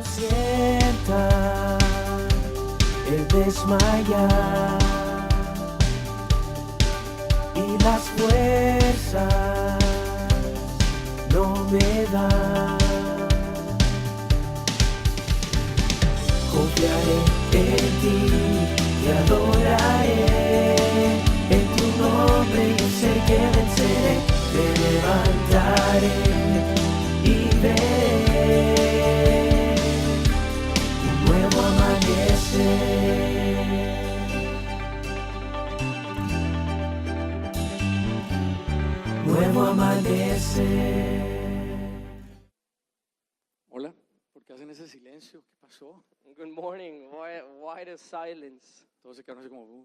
sienta el desmayar y las fuerzas no me dan. Confiaré en ti, te adoraré, en tu nombre yo sé que venceré, te levantaré y veré un nuevo amanecer. Nuevo amanecer. Hola, ¿por qué hacen ese silencio? ¿Qué pasó? Good morning. Why the silence? Todos se quedaron así como,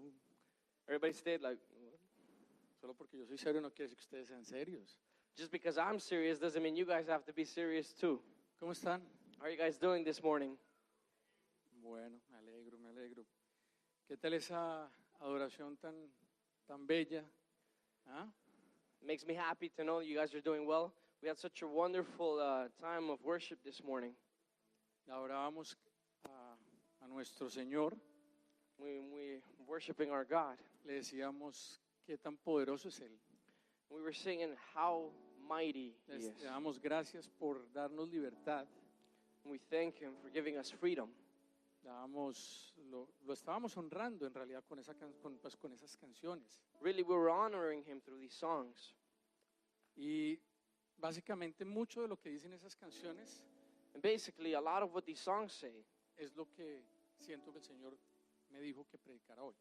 Everybody stayed like, solo porque yo soy serio no quiere decir que ustedes sean serios. just because I'm serious doesn't mean you guys have to be serious too. ¿Cómo están? How are you guys doing this morning? Bueno, me alegro, me alegro. ¿Qué tal esa adoración tan bella? ¿Ah? It makes me happy to know that you guys are doing well. We had such a wonderful time of worship this morning. Adorábamos a nuestro Señor, We worshiping our God. le decíamos qué tan poderoso es Él. We were singing how mighty He Le is. damos gracias por darnos libertad. We thank Him for giving us freedom. Lo estábamos honrando en realidad con esas canciones. Really, we were honoring Him through these songs. Y básicamente mucho de lo que dicen esas canciones And basically, a lot of what these songs say es lo que siento que el Señor me dijo que predicara hoy.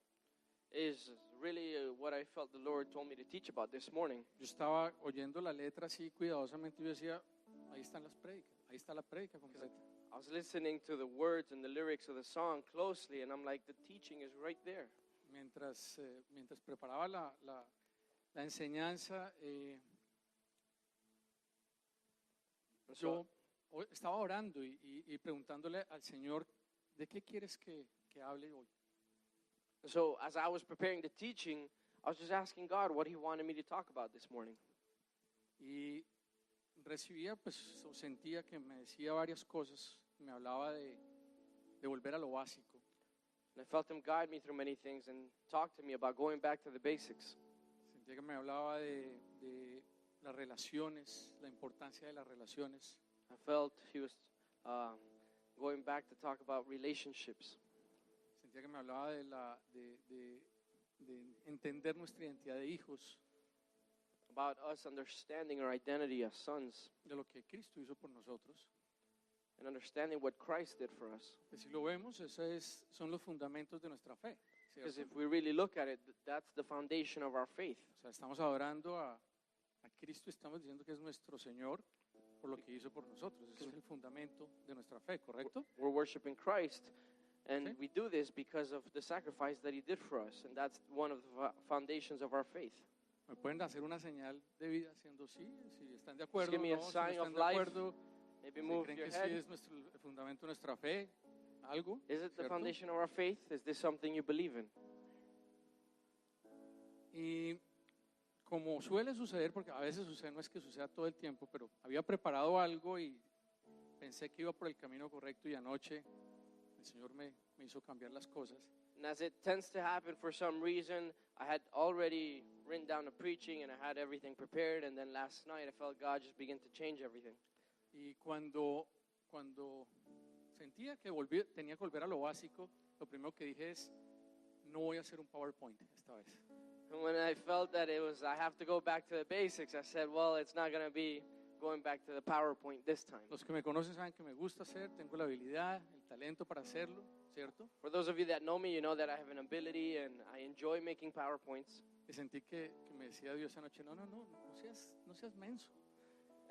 is really what I felt the Lord told me to teach about this morning. Yo estaba oyendo la letra así cuidadosamente y yo decía, ahí están las prédicas, ahí está la prédica completa. I was listening to the words and the lyrics of the song closely, and I'm like, the teaching is right there. Mientras preparaba la enseñanza, And so, estaba orando y preguntándole al Señor, ¿de qué quieres que hable hoy? as I was preparing the teaching, I was just asking God what He wanted me to talk about this morning. Y recibía, pues, o sentía que me decía varias cosas, me hablaba de volver a lo básico. And I felt Him guide me through many things and talk to me about going back to the basics. Sentía que me hablaba de las relaciones, la importancia de las relaciones. I felt He was going back to talk about relationships. Sentía que me hablaba de entender nuestra identidad de hijos, About us understanding our identity as sons de lo que Cristo hizo por nosotros. and understanding what Christ did for us. Que si lo vemos, esos son los fundamentos de nuestra fe, Because ¿cierto? if we really look at it, that's the foundation of our faith. O sea, estamos adorando a Cristo, estamos diciendo que es nuestro Señor por lo que hizo por nosotros. Ese es el fundamento de nuestra fe, ¿correcto? We're worshiping Christ, and Sí. we do this because of the sacrifice that He did for us, and that's one of the foundations of our faith. Me pueden hacer una señal de vida haciendo sí, si están de acuerdo, give me a no, si no sign están of de life. acuerdo, Maybe si move creen your que sí head. es el fundamento de nuestra fe, algo. Is it the ¿cierto? foundation of our faith? Is this something you believe in? Y como suele suceder, porque a veces sucede, no es que suceda todo el tiempo, pero había preparado algo y pensé que iba por el camino correcto y anoche el Señor me hizo cambiar las cosas. And as it tends to happen for some reason, I had already written down a preaching and I had everything prepared, and then last night I felt God just begin to change everything. Y cuando sentía que tenía que volver a lo básico, lo primero que dije es, no voy a hacer un PowerPoint esta vez. And when I felt that I have to go back to the basics, I said, well, it's not going to be going back to the PowerPoint this time. Los que me conocen saben que me gusta hacer, tengo la habilidad, el talento para hacerlo, ¿cierto? For those of you that know me, you know that I have an ability and I enjoy making PowerPoints. Y sentí que me decía Dios anoche, no seas menso.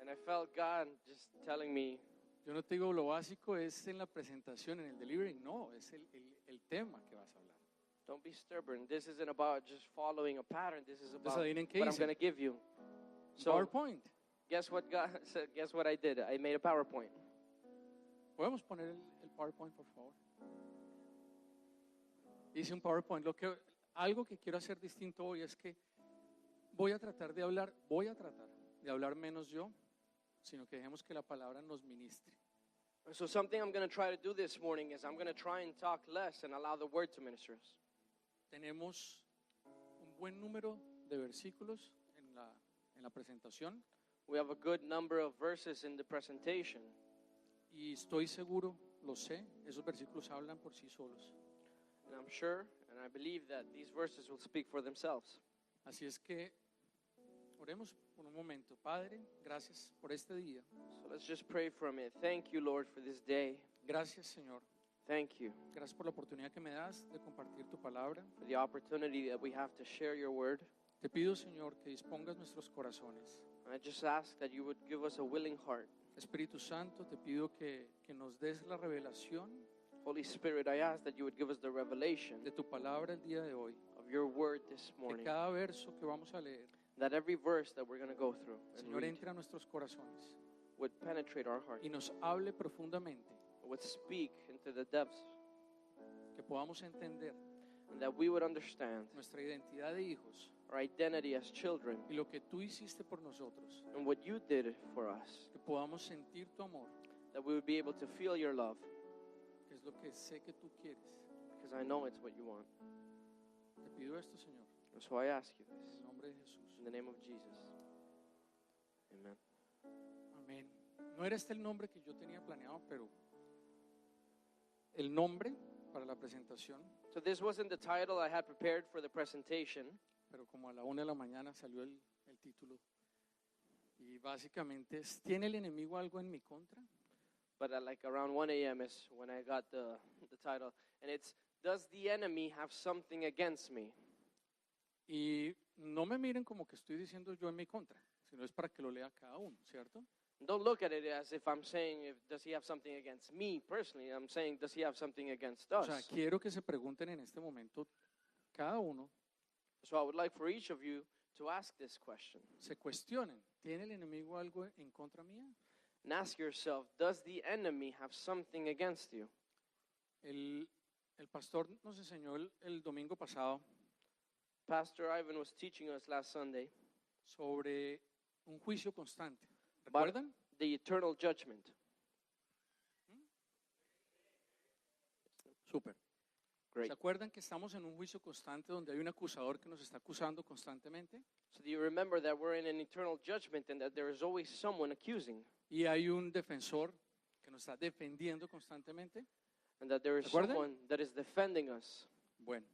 And I felt God just telling me, Yo no te digo lo básico es en la presentación, en el delivering, no, es el tema que vas a hablar. don't be stubborn. This isn't about just following a pattern. This is about adivinen qué what I'm hice. going to give you. So PowerPoint. guess what God said? Guess what I did? I made a PowerPoint. ¿Podemos poner el PowerPoint, por favor? Hice un PowerPoint. Algo que quiero hacer distinto hoy es que voy a tratar de hablar menos yo, sino que dejemos que la palabra nos ministre. So something I'm going to try to do this morning is I'm going to try and talk less and allow the word to minister us. Tenemos un buen número de versículos en la presentación We have a good number of verses in the presentation, y estoy seguro, lo sé, esos versículos hablan por sí solos. and I'm sure and I believe that these verses will speak for themselves. Así es que oremos por un momento. Padre, gracias por este día. So let's just pray for a minute. Thank you, Lord, for this day. Gracias, Señor. Thank you Gracias por la oportunidad que me das de compartir tu palabra. for the opportunity that we have to share your word. Te pido, Señor, que dispongas nuestros corazones. I just ask that you would give us a willing heart. Espíritu Santo, te pido que nos des la revelación Holy Spirit, I ask that you would give us the revelation de tu palabra el día de hoy. of your word this Que morning. cada verso que vamos a leer, That every verse that we're going to go through and Señor, read entre a nuestros corazones would penetrate our heart, y nos hable profundamente, would speak into the depths, que podamos entender and that we would understand nuestra identidad de hijos our identity as children y lo que tú hiciste por nosotros, and what you did for us, que podamos sentir tu amor, that we would be able to feel your love, que es lo que sé que tú quieres. because I know it's what you want. Te pido esto, Señor, And so I ask you en this el nombre de Jesús. in the name of Jesus. Amen. Amén. No era este el nombre que yo tenía planeado, pero el nombre para la presentación, So this wasn't the title I had prepared for the presentation, pero como a la 1 de la mañana salió el título. Y básicamente es, ¿tiene el enemigo algo en mi contra? but at like around 1 a.m. is when I got the title. And it's, does the enemy have something against me? Y no me miren como que estoy diciendo yo en mi contra, sino es para que lo lea cada uno, ¿cierto? Don't look at it as if I'm saying, does he have something against me personally? I'm saying, does he have something against O us? sea, quiero que se pregunten en este momento, cada uno, So I would like for each of you to ask this question se cuestionen, ¿tiene el enemigo algo en contra mía? and ask yourself, does the enemy have something against you? El pastor nos enseñó el domingo pasado Pastor Ivan was teaching us last Sunday sobre un juicio constante. about ¿Recuerdan? the eternal judgment. Súper. Great. ¿Se acuerdan que estamos en un juicio constante donde hay un acusador que nos está acusando constantemente? So do you remember that we're in an eternal judgment and that there is always someone accusing Y hay un defensor que nos está defendiendo constantemente. and that there is ¿Se acuerdan? someone that is defending us? Bueno,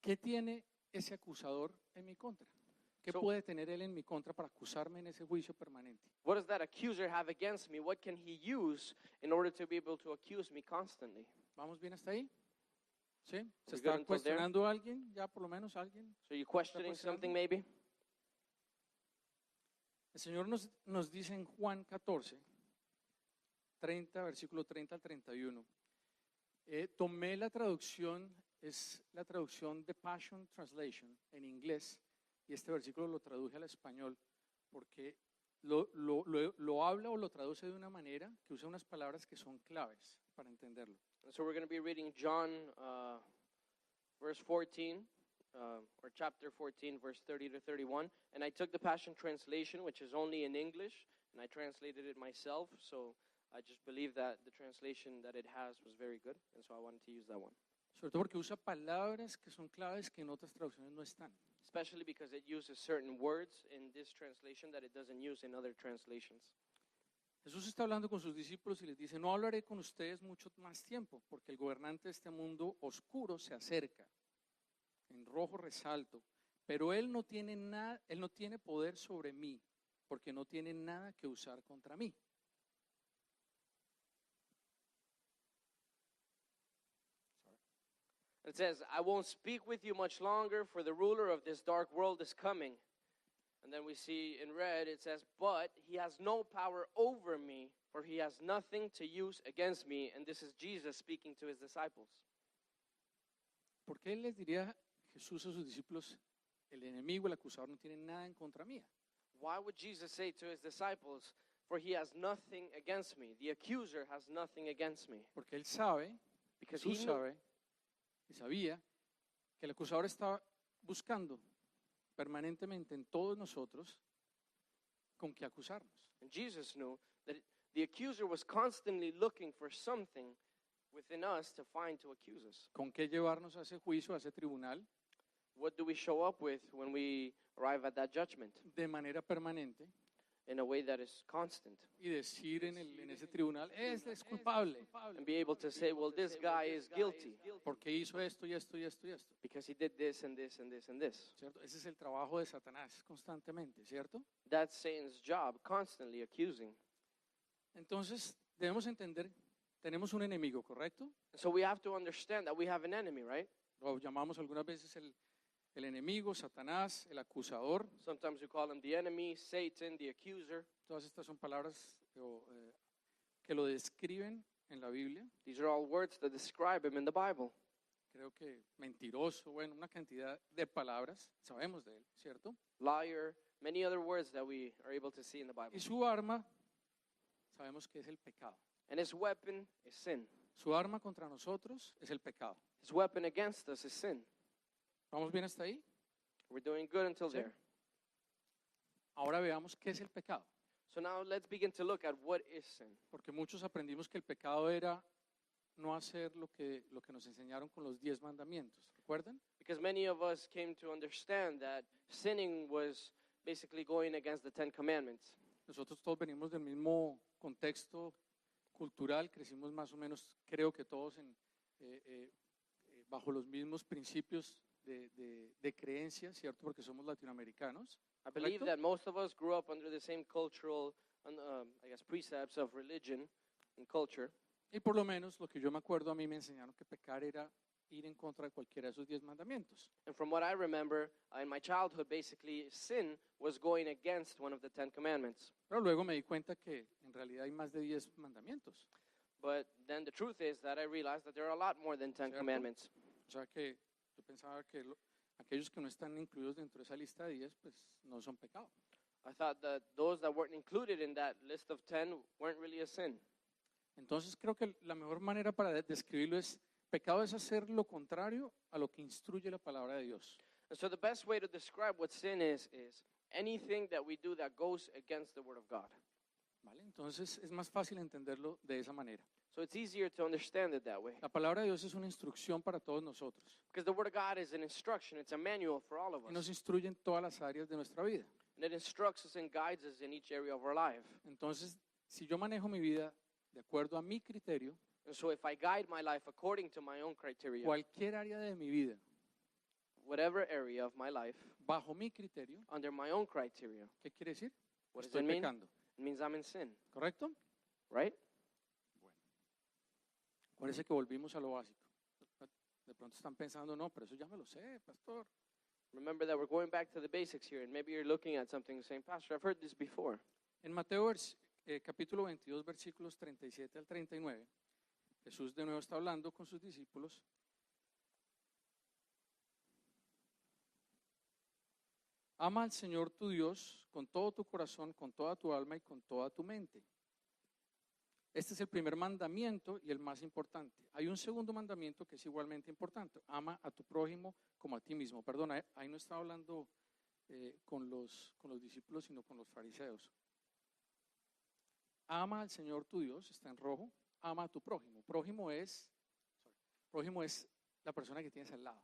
¿qué tiene ese acusador en mi contra? ¿Qué So- puede tener él en mi contra para acusarme en ese juicio permanente? What does that accuser have against me? What can he use in order to be able to accuse me constantly? ¿Vamos bien hasta ahí? ¿Sí? ¿Se We good está until there? cuestionando alguien? ¿Ya por lo menos alguien? So you questioning cuestionando? something maybe? El Señor nos dice en Juan 14, 30, versículo 30 al 31. Tomé la traducción, es la traducción de Passion Translation en inglés, y este versículo lo traduje al español porque lo habla o lo traduce de una manera que usa unas palabras que son claves para entenderlo. And so we're going to be reading John verse 14, or chapter 14, verse 30 to 31. And I took the Passion Translation, which is only in English, and I translated it myself. So I just believe that the translation that it has was very good, and so I wanted to use that one. Sobre todo porque usa palabras que son claves que en otras traducciones no están. Especially because it uses certain words in this translation that it doesn't use in other translations. Jesús está hablando con sus discípulos y les dice, no hablaré con ustedes mucho más tiempo, porque el gobernante de este mundo oscuro se acerca. En rojo resalto, pero él no tiene poder sobre mí, porque no tiene nada que usar contra mí. It says, I won't speak with you much longer, for the ruler of this dark world is coming. And then we see in red, it says, but he has no power over me, for he has nothing to use against me. And this is Jesus speaking to his disciples. ¿Por qué él les diría Jesús a sus discípulos, el enemigo, el acusador, no tiene nada en contra mía? Why would Jesus say to his disciples, for he has nothing against me? The accuser has nothing against me. Porque él sabe, Because Jesús he knew, sabe y sabía que el acusador estaba buscando permanentemente en todos nosotros con qué acusarnos. and Jesus knew that the accuser was constantly looking for something within us to find to accuse us. ¿Con qué llevarnos a ese juicio, a ese tribunal, What do we show up with when we arrive at that judgment? de manera permanente In a way that is constant. y decir en ese tribunal, es culpable, And be able to say, well, this guy is guilty porque hizo esto y esto y esto y esto? because he did this and this and this and this. ¿Cierto? Ese es el trabajo de Satanás constantemente, ¿cierto? That's Satan's job, constantly accusing. Entonces, debemos entender, tenemos un enemigo, ¿correcto? So we have to understand that we have an enemy, right? Lo llamamos algunas veces el enemigo, Satanás, el acusador. Sometimes we call him the enemy, Satan, the accuser. Todas estas son palabras que lo describen en la Biblia. These are all words that describe him in the Bible. Creo que mentiroso, bueno, una cantidad de palabras, sabemos de él, ¿cierto? Liar, many other words that we are able to see in the Bible. Y su arma, sabemos que es el pecado. And his weapon is sin. Su arma contra nosotros es el pecado. His weapon against us is sin. ¿Vamos bien hasta ahí? We're doing good until Sí. there. Ahora veamos qué es el pecado. So now let's begin to look at what is sin. Porque muchos aprendimos que el pecado era no hacer lo que nos enseñaron con los 10 mandamientos. ¿Recuerdan? Because many of us came to understand that sinning was basically going against the 10 Commandments. Nosotros todos venimos del mismo contexto cultural, crecimos más o menos, creo que todos bajo los mismos principios de creencia, ¿cierto? Porque somos latinoamericanos. I believe Correcto. that most of us grew up under the same cultural, precepts of religion and culture. Y por lo menos lo que yo me acuerdo, a mí me enseñaron que pecar era ir en contra de cualquiera de esos 10 mandamientos. And from what I remember, in my childhood, basically, sin was going against one of the 10 Commandments. Pero luego me di cuenta que en realidad hay más de 10 mandamientos. But then the truth is that I realized that there are a lot more than 10 Cierto. Commandments. O sea que yo pensaba que aquellos que no están incluidos dentro de esa lista de 10, pues no son pecado. I thought that those that weren't included in that list of 10 weren't really a sin. Entonces creo que la mejor manera para describirlo es, pecado es hacer lo contrario a lo que instruye la palabra de Dios. And so the best way to describe what sin is anything that we do that goes against the Word of God. ¿Vale? Entonces es más fácil entenderlo de esa manera. So it's easier to understand it that way. La palabra de Dios es una instrucción para todos nosotros Because the Word of God is an instruction, it's a manual for all of y nos us. instruye en todas las áreas de nuestra vida. And it instructs us and guides us in each area of our life. Entonces, si yo manejo mi vida de acuerdo a mi criterio, And so if I guide my life according to my own criteria, cualquier área de mi vida, whatever area of my life, bajo mi criterio, under my own criteria, ¿qué quiere decir? what does Estoy it mean? pecando, It means I'm in sin, ¿correcto? right? Parece que volvimos a lo básico. De pronto están pensando, no, pero eso ya me lo sé, pastor. Remember that we're going back to the basics here, and maybe you're looking at something and saying, Pastor, I've heard this before. En Mateo capítulo 22, versículos 37 al 39, Jesús de nuevo está hablando con sus discípulos. Ama al Señor tu Dios con todo tu corazón, con toda tu alma y con toda tu mente. Este es el primer mandamiento y el más importante. Hay un segundo mandamiento que es igualmente importante. Ama a tu prójimo como a ti mismo. Perdona, ahí no está hablando con los discípulos, sino con los fariseos. Ama al Señor tu Dios, está en rojo. Ama a tu prójimo. Prójimo es la persona que tienes al lado.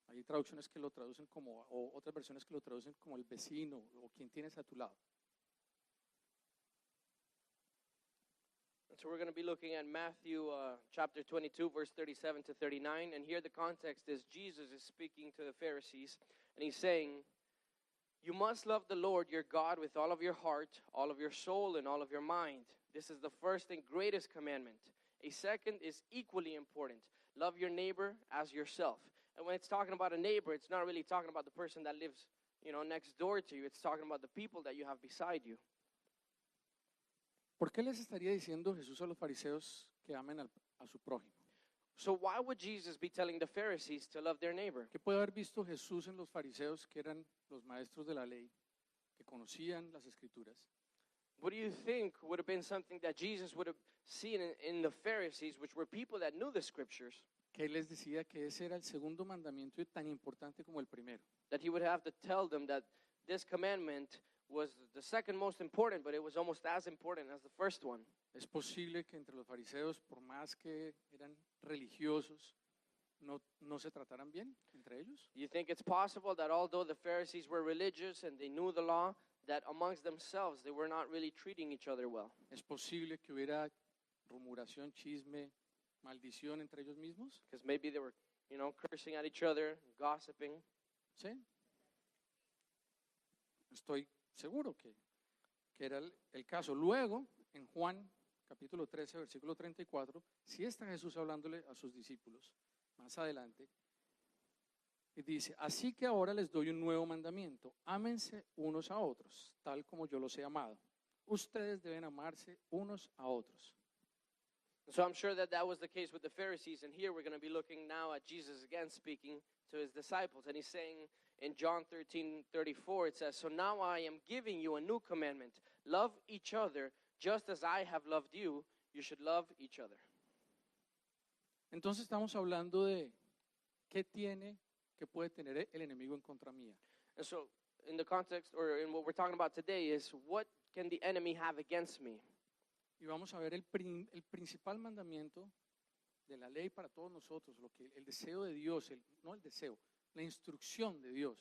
Hay traducciones que lo traducen como, o otras versiones que lo traducen como el vecino o quien tienes a tu lado. So we're going to be looking at Matthew chapter 22, verse 37 to 39. And here the context is Jesus is speaking to the Pharisees. And he's saying, you must love the Lord your God with all of your heart, all of your soul, and all of your mind. This is the first and greatest commandment. A second is equally important. Love your neighbor as yourself. And when it's talking about a neighbor, it's not really talking about the person that lives, next door to you. It's talking about the people that you have beside you. ¿Por qué les estaría diciendo Jesús a los fariseos que amen a su prójimo? So why would Jesus be telling the Pharisees to love their neighbor? ¿Qué puede haber visto Jesús en los fariseos que eran los maestros de la ley, que conocían las escrituras? What do you think would have been something that Jesus would have seen in the Pharisees, which were people that knew the scriptures, Que él les decía que ese era el segundo mandamiento y tan importante como el primero. that he would have to tell them that this commandment was the second most important, but it was almost as important as the first one. Es posible que entre los fariseos, por más que eran religiosos, no se trataran bien entre ellos. You think it's possible that although the Pharisees were religious and they knew the law, that amongst themselves they were not really treating each other well? Es posible que hubiera rumuración, chisme, maldición entre ellos mismos. Because maybe they were, cursing at each other, gossiping. ¿Sí? Estoy seguro que era el caso. Luego, en Juan capítulo 13, versículo 34, sí está Jesús hablándole a sus discípulos más adelante. Y dice, así que ahora les doy un nuevo mandamiento, ámense unos a otros, tal como yo los he amado. Ustedes deben amarse unos a otros. So I'm sure that was the case with the Pharisees, and here we're going to be looking now at Jesus again speaking to his disciples, and he's saying in John 13:34, it says, so now I am giving you a new commandment, love each other just as I have loved you, you should love each other. Entonces estamos hablando de qué puede tener el enemigo en contra mía. And so in the context, or in what we're talking about today, is what can the enemy have against me? Y vamos a ver el principal mandamiento de la ley para todos nosotros, el deseo de Dios, la instrucción de Dios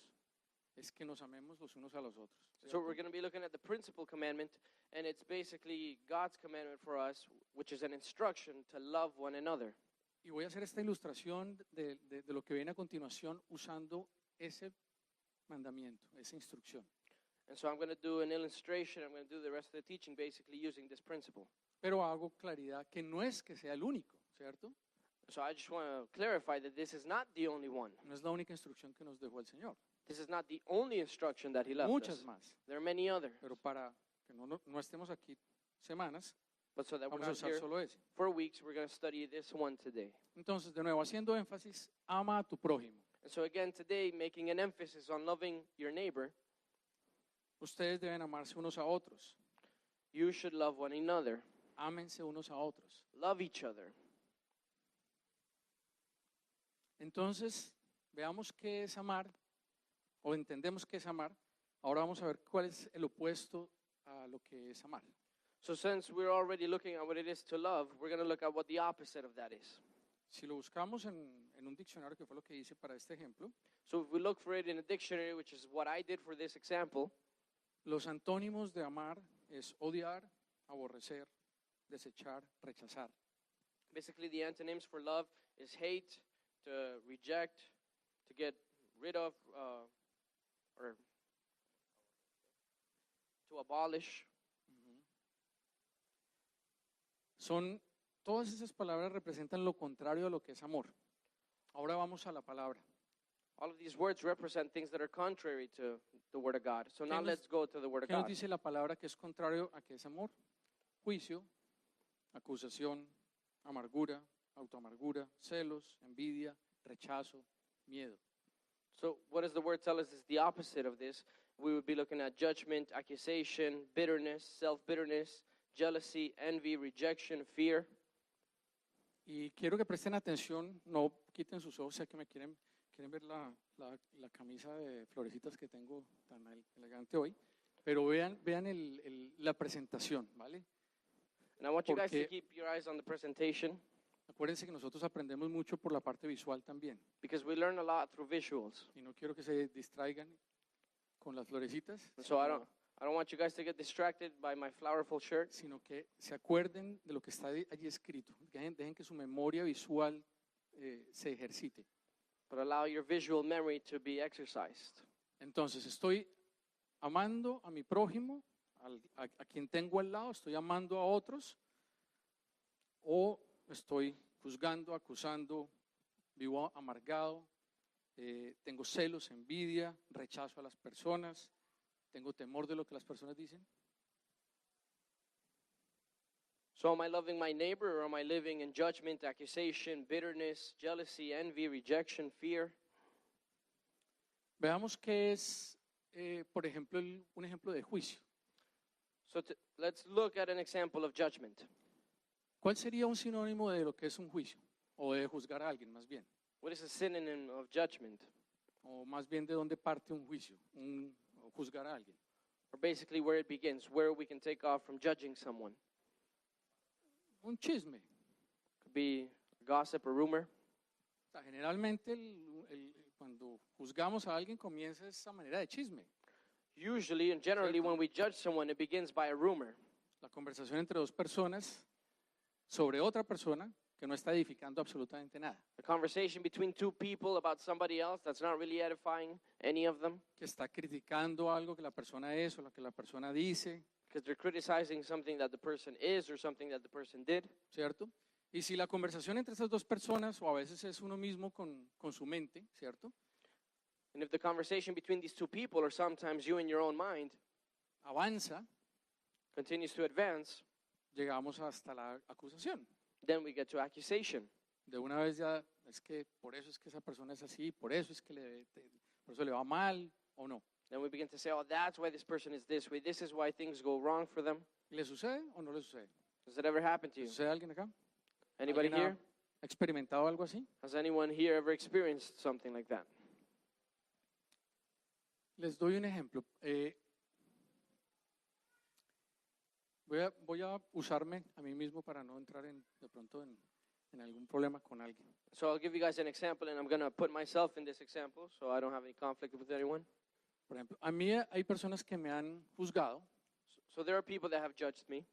es que nos amemos los unos a los otros. So we're going to be looking at the principal commandment, and it's basically God's commandment for us, which is an instruction to love one another. Y voy a hacer esta ilustración de lo que viene a continuación usando ese mandamiento, esa instrucción. And so I'm going to do an illustration. I'm going to do the rest of the teaching basically using this principle. Pero hago claridad que no es que sea el único, ¿cierto? So I just want to clarify that this is not the only one. No es la única instrucción que nos dejó el Señor. This is not the only instruction that he left Muchas us. más. There are many others. Pero para que no estemos aquí semanas, But so that we're vamos a not usar here solo ese. for weeks, we're going to study this one today. Entonces, de nuevo, haciendo énfasis, ama a tu prójimo. And so again today, making an emphasis on loving your neighbor, Ustedes deben amarse unos a otros. you should love one another. Ámense unos a otros. Love each other. Entonces, veamos qué es amar, o entendemos qué es amar. Ahora vamos a ver cuál es el opuesto a lo que es amar. So since we're already looking at what it is to love, we're going to look at what the opposite of that is. Si lo buscamos en un diccionario, que fue lo que hice para este ejemplo, So if we look for it in a dictionary, which is what I did for this example, los antónimos de amar es odiar, aborrecer, desechar, rechazar. basically the antonyms for love is hate, to reject, to get rid of, or to abolish. Todas esas palabras representan lo contrario a lo que es amor. Ahora vamos a la palabra. All of these words represent things that are contrary to the Word of God. So now nos- let's go to the Word of ¿Qué nos God. dice la palabra que es contrario a que es amor? Juicio, acusación, amargura, autoamargura, celos, envidia, rechazo, miedo. So what does the Word tell us is the opposite of this? We would be looking at judgment, accusation, bitterness, self-bitterness, jealousy, envy, rejection, fear. Y quiero que presten atención, no quiten sus ojos, sé que me quieren ver la camisa de florecitas que tengo tan elegante hoy, pero vean la presentación, ¿vale? And I want you guys to Porque- keep your eyes on the presentation Acuérdense que nosotros aprendemos mucho por la parte visual también, because we learn a lot through visuals. y no quiero que se distraigan con las florecitas, And so I sino- don't want you guys to get distracted by my flowerful shirt, sino que se acuerden de lo que está allí escrito. Dejen que su memoria visual se ejercite. but allow your visual memory to be exercised. Entonces, estoy amando a mi prójimo, a quien tengo al lado, estoy amando a otros, o estoy juzgando, acusando, vivo amargado, tengo celos, envidia, rechazo a las personas, tengo temor de lo que las personas dicen. So am I loving my neighbor, or am I living in judgment, accusation, bitterness, jealousy, envy, rejection, fear? Veamos qué es, por ejemplo, un ejemplo de juicio. So let's look at an example of judgment. ¿Cuál sería un sinónimo de lo que es un juicio? O de juzgar a alguien, más bien. What is a synonym of judgment? O más bien de dónde parte un juicio, o juzgar a alguien. or basically where it begins, where we can take off from judging someone. Un chisme. Could be gossip or rumor. O sea, generalmente cuando juzgamos a alguien comienza esa manera de chisme. Usually and generally, Cierto. when we judge someone, it begins by a rumor. La conversación entre dos personas sobre otra persona que no está edificando absolutamente nada, A conversation between two people about somebody else that's not really edifying any of them, que está criticando algo que la persona es o lo que la persona dice, because they're criticizing something that the person is or something that the person did. ¿cierto? Y si la conversación entre esas dos personas, o a veces es uno mismo con su mente, ¿cierto? And if the conversation between these two people, or sometimes you in your own mind, Avanza, continues to advance, llegamos hasta la acusación. then we get to accusation. De una vez ya, es que por eso es que esa persona es así, por eso es que por eso le va mal o no. Then we begin to say, oh, that's why this person is this way. This is why things go wrong for them. ¿Le sucede o no le sucede? Does that ever happen to ¿Le you? sucede a alguien acá? Anybody ¿Alguien here? ha experimentado algo así? Has anyone here ever experienced something like that? Les doy un ejemplo. Voy a usarme a mí mismo para no entrar de pronto en algún problema con alguien. So I'll give you guys an example, and I'm going to put myself in this example so I don't have any conflict with anyone. Por ejemplo, a mí hay personas que me han juzgado So there are people that have judged me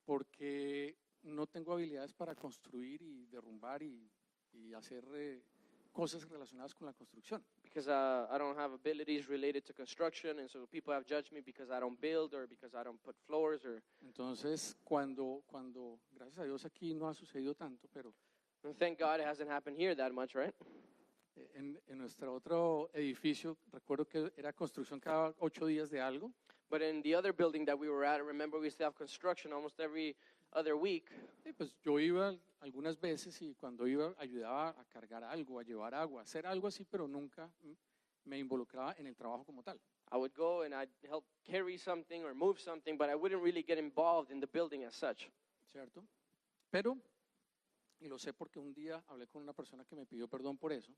porque no tengo habilidades para construir y derrumbar y hacer cosas relacionadas con la construcción. because I don't have abilities related to construction, and so people have judged me because I don't build or because I don't put floors or. Entonces, cuando gracias a Dios aquí no ha sucedido tanto, pero And thank God it hasn't happened here that much, right? en nuestro otro edificio, recuerdo que era construcción cada 8 días de algo. But in the other building that we were at, remember we used to have construction almost every other week. Y pues yo iba algunas veces y cuando iba ayudaba a cargar algo, a llevar agua, a hacer algo así, pero nunca me involucraba en el trabajo como tal. I would go and I'd help carry something or move something, but I wouldn't really get involved in the building as such. ¿Cierto? Pero, y lo sé porque un día hablé con una persona que me pidió perdón por eso,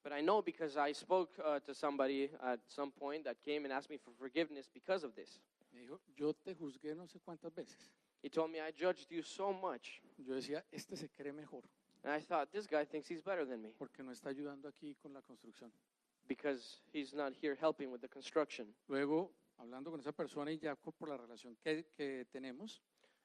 But I know because I spoke to somebody at some point that came and asked me for forgiveness because of this. me dijo, yo te juzgué no sé cuántas veces. He told me, I judged you so much. Yo decía, este se cree mejor And I thought, this guy thinks he's better than me porque no está ayudando aquí con la construcción. because he's not here helping with the construction. Luego, hablando con esa persona y ya por la relación que tenemos,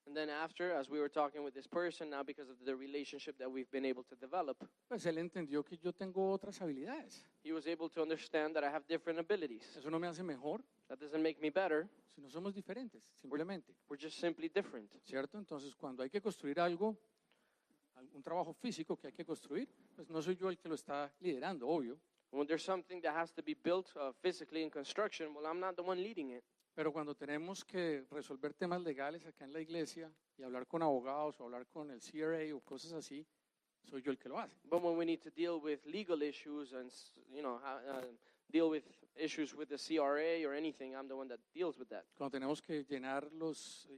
And then after, as we were talking with this person, now because of the relationship that we've been able to develop, pues él entendió que yo tengo otras habilidades. he was able to understand that I have different abilities. Eso no me hace mejor, That doesn't make me better. si no somos diferentes, simplemente. We're just simply different. ¿Cierto? Entonces, cuando hay que construir algo, un trabajo físico que hay que construir, pues no soy yo el que lo está liderando, obvio. When there's something that has to be built physically in construction, well, I'm not the one leading it. Pero cuando tenemos que resolver temas legales acá en la iglesia y hablar con abogados o hablar con el CRA o cosas así, soy yo el que lo hace. But when we need to deal with legal issues and, deal with issues with the CRA or anything, I'm the one that deals with that. Cuando tenemos que llenar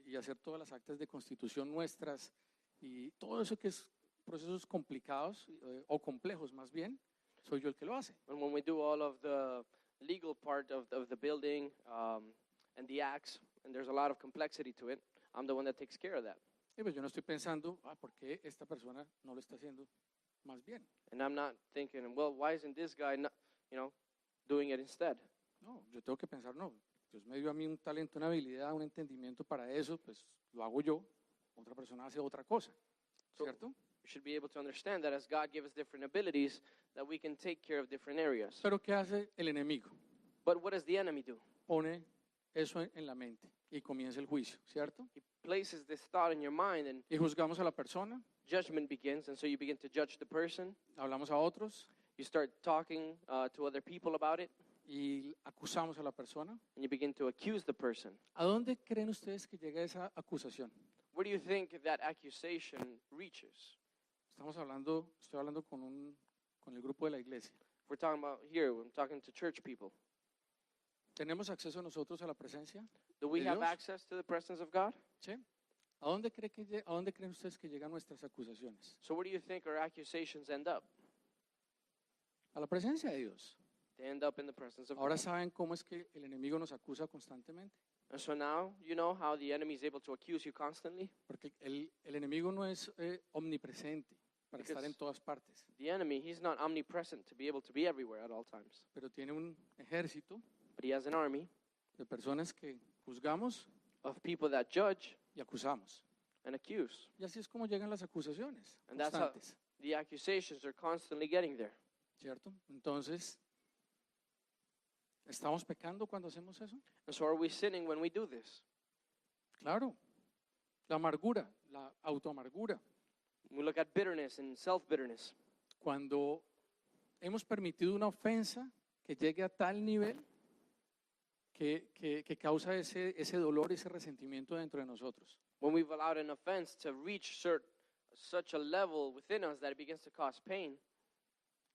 y hacer todas las actas de constitución nuestras y todo eso que es procesos complicados o complejos más bien, soy yo el que lo hace. And when we do all of the legal part of the building and the acts, and there's a lot of complexity to it, I'm the one that takes care of that. Y pues yo no estoy pensando, ¿por qué esta persona no lo está haciendo más bien? And I'm not thinking, well, why isn't this guy not, doing it instead? No, yo tengo que pensar, no, Dios me dio a mí un talento, una habilidad, un entendimiento para eso, pues lo hago yo, otra persona hace otra cosa, So- ¿cierto? We should be able to understand that as God gives us different abilities, that we can take care of different areas. Pero ¿qué hace el enemigo? But what does the enemy do? Pone eso en la mente y comienza el juicio, ¿cierto? He places this thought in your mind, and Y juzgamos a la persona, judgment begins, and so you begin to judge the person. hablamos a otros You start talking to other people about it, y acusamos a la persona. and you begin to accuse the person. ¿A dónde creen ustedes que llega esa acusación? Where do you think that accusation reaches? Estoy hablando con el grupo de la iglesia. If we're talking about here, I'm talking to church people. ¿Tenemos acceso nosotros a la presencia? Do we ¿De have Dios? access to the presence of God? ¿Sí? ¿A dónde creen ustedes que llegan nuestras acusaciones? So where do you think our accusations end up? A la presencia de Dios. they end up in the presence of Ahora God. saben cómo es que el enemigo nos acusa constantemente. And so now you know how the enemy is able to accuse you constantly. Porque el enemigo no es omnipresente para estar en Because- todas partes, The enemy, he's not omnipresent to be able to be everywhere at all times. pero tiene un ejército But he has an army de personas que juzgamos of people that judge y acusamos. and accuse. Y así es como llegan las acusaciones And that's how- constantes, The accusations are constantly getting there. ¿cierto? Entonces, ¿estamos pecando cuando hacemos eso? And so are we sinning when we do this? Claro. La amargura, la autoamargura. We look at bitterness and self-bitterness. Cuando hemos permitido una ofensa que llegue a tal nivel que causa ese dolor, ese resentimiento dentro de nosotros. When we've allowed an offense to reach such a level within us that it begins to cause pain.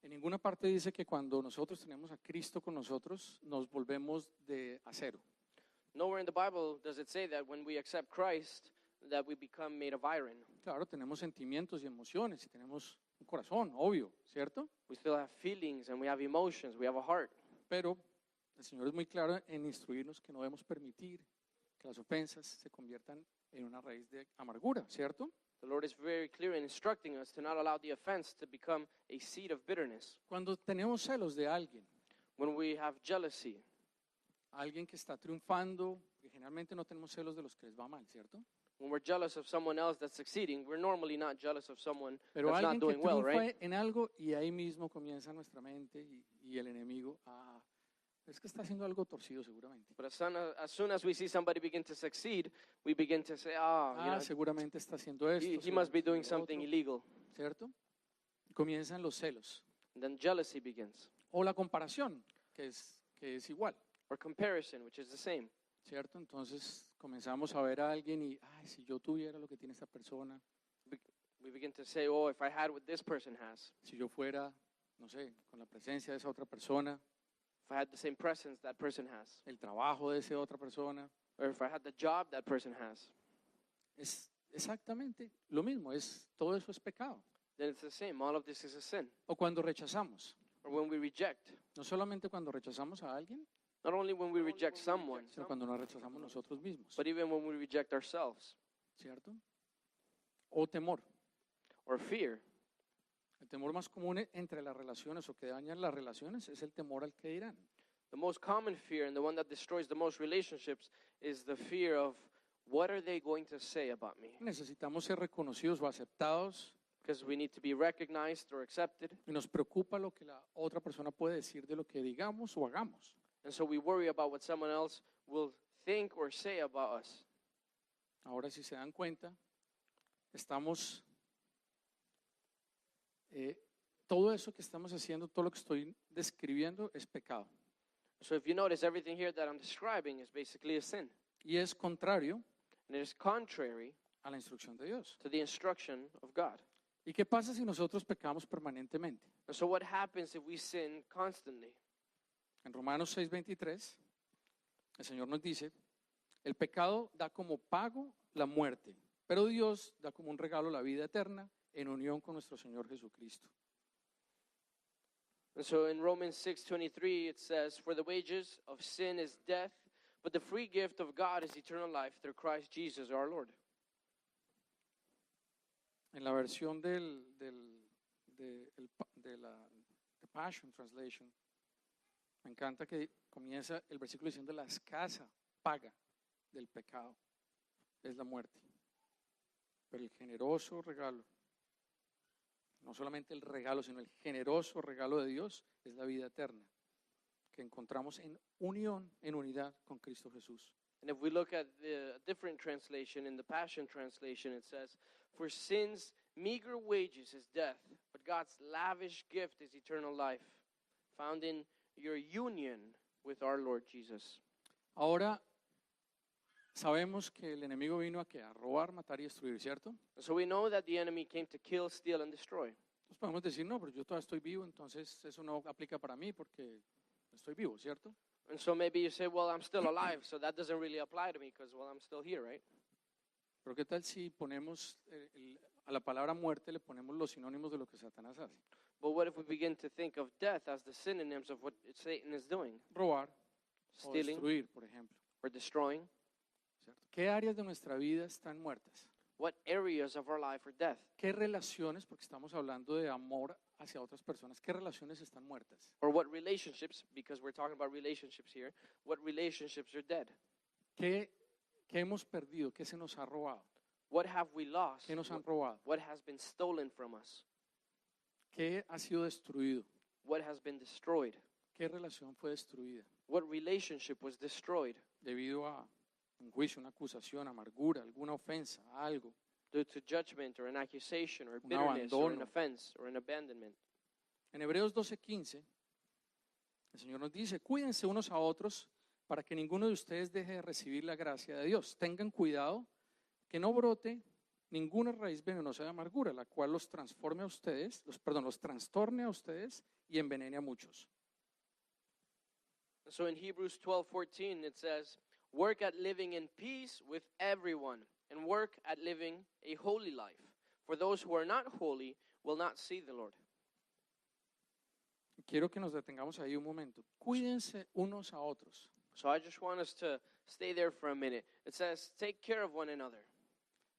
En ninguna parte dice que cuando nosotros tenemos a Cristo con nosotros, nos volvemos de acero. Nowhere in the Bible does it say that when we accept Christ, that we become made of iron. Claro, tenemos sentimientos y emociones y tenemos un corazón, obvio, ¿cierto? We still have feelings and we have emotions, we have a heart. Pero el Señor es muy claro en instruirnos que no debemos permitir que las ofensas se conviertan en una raíz de amargura, ¿cierto? The Lord is very clear in instructing us to not allow the offense to become a seed of bitterness. Cuando tenemos celos de alguien, When we have jealousy, alguien que está triunfando, que generalmente no tenemos celos de los que les va mal, ¿cierto? when we're jealous of someone else that's succeeding, we're normally not jealous of someone Pero that's not alguien que doing well, triunfa right? en algo y ahí mismo comienza nuestra mente y el enemigo, es que está haciendo algo torcido seguramente. But as soon as we see somebody begin to succeed, we begin to say, Seguramente está haciendo esto, he must be seguramente doing está haciendo something otro, illegal. ¿cierto? Y comienzan los celos And then jealousy begins, o la comparación, que es igual, or comparison, which is the same. ¿cierto? Entonces comenzamos a ver a alguien y, si yo tuviera lo que tiene esta persona, We begin to say, oh, if I had what this person has, si yo fuera, no sé, con la presencia de esa otra persona, if I had the same presence that person has, el trabajo de esa otra persona, or if I had the job that person has, es exactamente lo mismo, todo eso es pecado. then it's the same. All of this is a sin. O cuando rechazamos, Or when we reject, no solamente cuando rechazamos a alguien, not only when we reject someone, sino cuando nos rechazamos nosotros mismos, but even when we reject ourselves, ¿cierto? O temor. or fear. El temor más común entre las relaciones o que daña las relaciones es el temor al que dirán. The most common fear and the one that destroys the most relationships is the fear of what are they going to say about me? Necesitamos ser reconocidos o aceptados Because we need to be recognized or accepted. y nos preocupa lo que la otra persona puede decir de lo que digamos o hagamos. And so we worry about what someone else will think or say about us. Ahora, si se dan cuenta, estamos, todo eso que estamos haciendo, todo lo que estoy describiendo es pecado. So if you notice, everything here that I'm describing is basically a sin. Y es contrario And it is contrary a la instrucción de Dios. to the instruction of God. ¿Y qué pasa si nosotros pecamos permanentemente? And so what happens if we sin constantly? En Romanos 6:23, el Señor nos dice, el pecado da como pago la muerte, pero Dios da como un regalo la vida eterna en unión con nuestro Señor Jesucristo. And so in Romans 6:23 it says, "For the wages of sin is death, but the free gift of God is eternal life through Christ Jesus our Lord." En la versión de la The Passion Translation, me encanta que comienza el versículo diciendo la escasa paga del pecado es la muerte. Pero el generoso regalo, no solamente el regalo, sino el generoso regalo de Dios es la vida eterna que encontramos en unión, en unidad con Cristo Jesús. And if we look at the different translation, in the Passion Translation, it says, "For sin's meager wages is death, but God's lavish gift is eternal life, found in your union with our Lord Jesus." Ahora sabemos que el enemigo vino a robar, matar y destruir, ¿cierto? And so we know that the enemy came to kill, steal, and destroy. Nos podemos decir, no, pero yo todavía estoy vivo, entonces eso no aplica para mí porque estoy vivo, ¿cierto? And so maybe you say, well, I'm still alive, so that doesn't really apply to me because, well, I'm still here, right? Pero ¿qué tal si ponemos a la palabra muerte le ponemos los sinónimos de lo que Satanás hace? But what if we begin to think of death as the synonyms of what Satan is doing? Robar o Stealing destruir, por ejemplo. or destroying? ¿Cierto? ¿Qué áreas de nuestra vida están muertas? What areas of our life are death? ¿Qué relaciones, porque estamos hablando de amor hacia otras personas, qué relaciones están muertas? Or what relationships, because we're talking about relationships here, what relationships are dead? ¿Qué hemos perdido? ¿Qué se nos ha robado? What have we lost? ¿Qué nos han robado? What has been stolen from us? ¿Qué ha sido destruido? What has been destroyed? ¿Qué relación fue destruida? What relationship was destroyed Debido a un juicio, una acusación, amargura, alguna ofensa, algo. due to judgment or an accusation or Un bitterness or an abandono. offense or an abandonment? En Hebreos 12:15, el Señor nos dice, cuídense unos a otros para que ninguno de ustedes deje de recibir la gracia de Dios. Tengan cuidado que no brote ninguna raíz venenosa de amargura, la cual los transforme a ustedes, los trastorne a ustedes y envenene a muchos. So in Hebrews 12:14 it says, work at living in peace with everyone and work at living a holy life. For those who are not holy will not see the Lord. Quiero que nos detengamos ahí un momento. Cuídense unos a otros. So I just want us to stay there for a minute. It says, take care of one another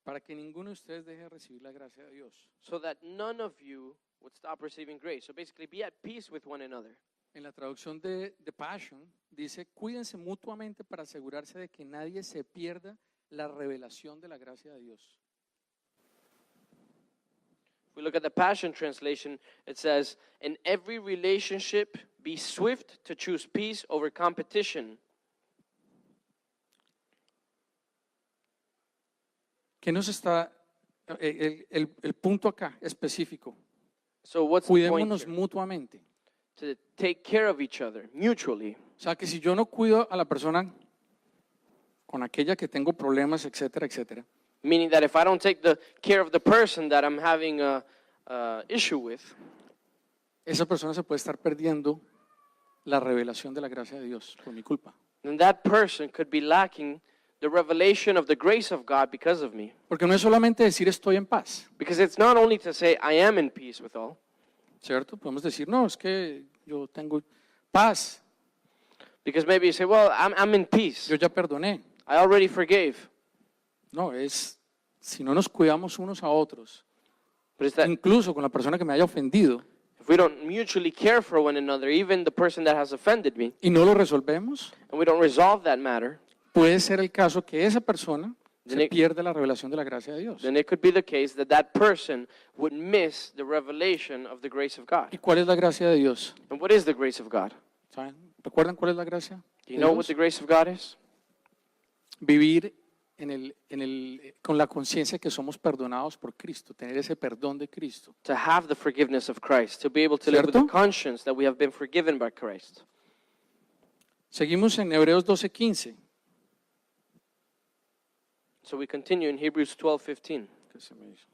Para que ninguno de ustedes deje de recibir la gracia de Dios. so that none of you would stop receiving grace. So basically be at peace with one another. En la traducción de Passion dice, cuídense mutuamente para asegurarse de que nadie se pierda la revelación de la gracia de Dios. If we look at the Passion Translation, it says, in every relationship, be swift to choose peace over competition. ¿Qué nos está, el punto acá específico? So what's the point Cuidémonos here? mutuamente. To take care of each other mutually. O sea, que si yo no cuido a la persona con aquella que tengo problemas, etcétera, etcétera, Meaning that if I don't take the care of the person that I'm having a issue with, esa persona se puede estar perdiendo la revelación de la gracia de Dios por mi culpa. then that person could be lacking the revelation of the grace of God because of me. Porque no es solamente decir estoy en paz, Because it's not only to say I am in peace with all, ¿cierto? Podemos decir, no, es que yo tengo paz, because maybe you say, well, I'm in peace. yo ya perdoné. I already forgave. No, es si no nos cuidamos unos a otros, But it's that incluso con la persona que me haya ofendido, if we don't mutually care for one another, even the person that has offended me, y no lo resolvemos, and we don't resolve that matter, puede ser el caso que esa persona Then se it- pierda la revelación de la gracia de Dios. then it could be the case that that person would miss the revelation of the grace of God. ¿Y cuál es la gracia de Dios? And what is the grace of God? ¿Saben? ¿Recuerdan cuál es la gracia? Do you de know Dios? what the grace of God is? Vivir con la conciencia que somos perdonados por Cristo, tener ese perdón de Cristo. To have the forgiveness of Christ, to be able to live with the ¿Cierto? conscience that we have been forgiven by Christ. Seguimos en Hebreos 12:15. So we continue in Hebrews 12:15. ¿Qué se me hizo?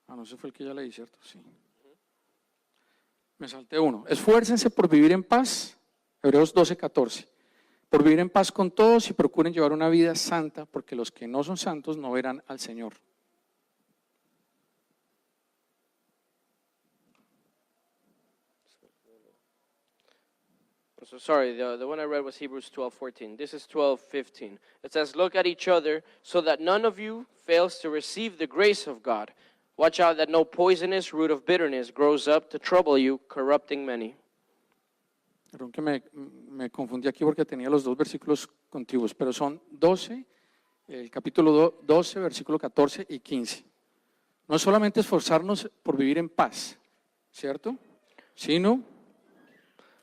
No sé, fue el que ya leí, ¿cierto? Sí. Me salté uno. Esfuércense por vivir en paz. Hebreos 12:14. Por vivir en paz con todos y procuren llevar una vida santa, porque los que no son santos no verán al Señor. So sorry, the one I read was Hebrews 12:14. This is 12:15. It says, look at each other so that none of you fails to receive the grace of God. Watch out that no poisonous root of bitterness grows up to trouble you, corrupting many. Perdón que me confundí aquí porque tenía los dos versículos contiguos, pero son 12, el capítulo 12, versículo 14 y 15. No es solamente esforzarnos por vivir en paz, ¿cierto? Sino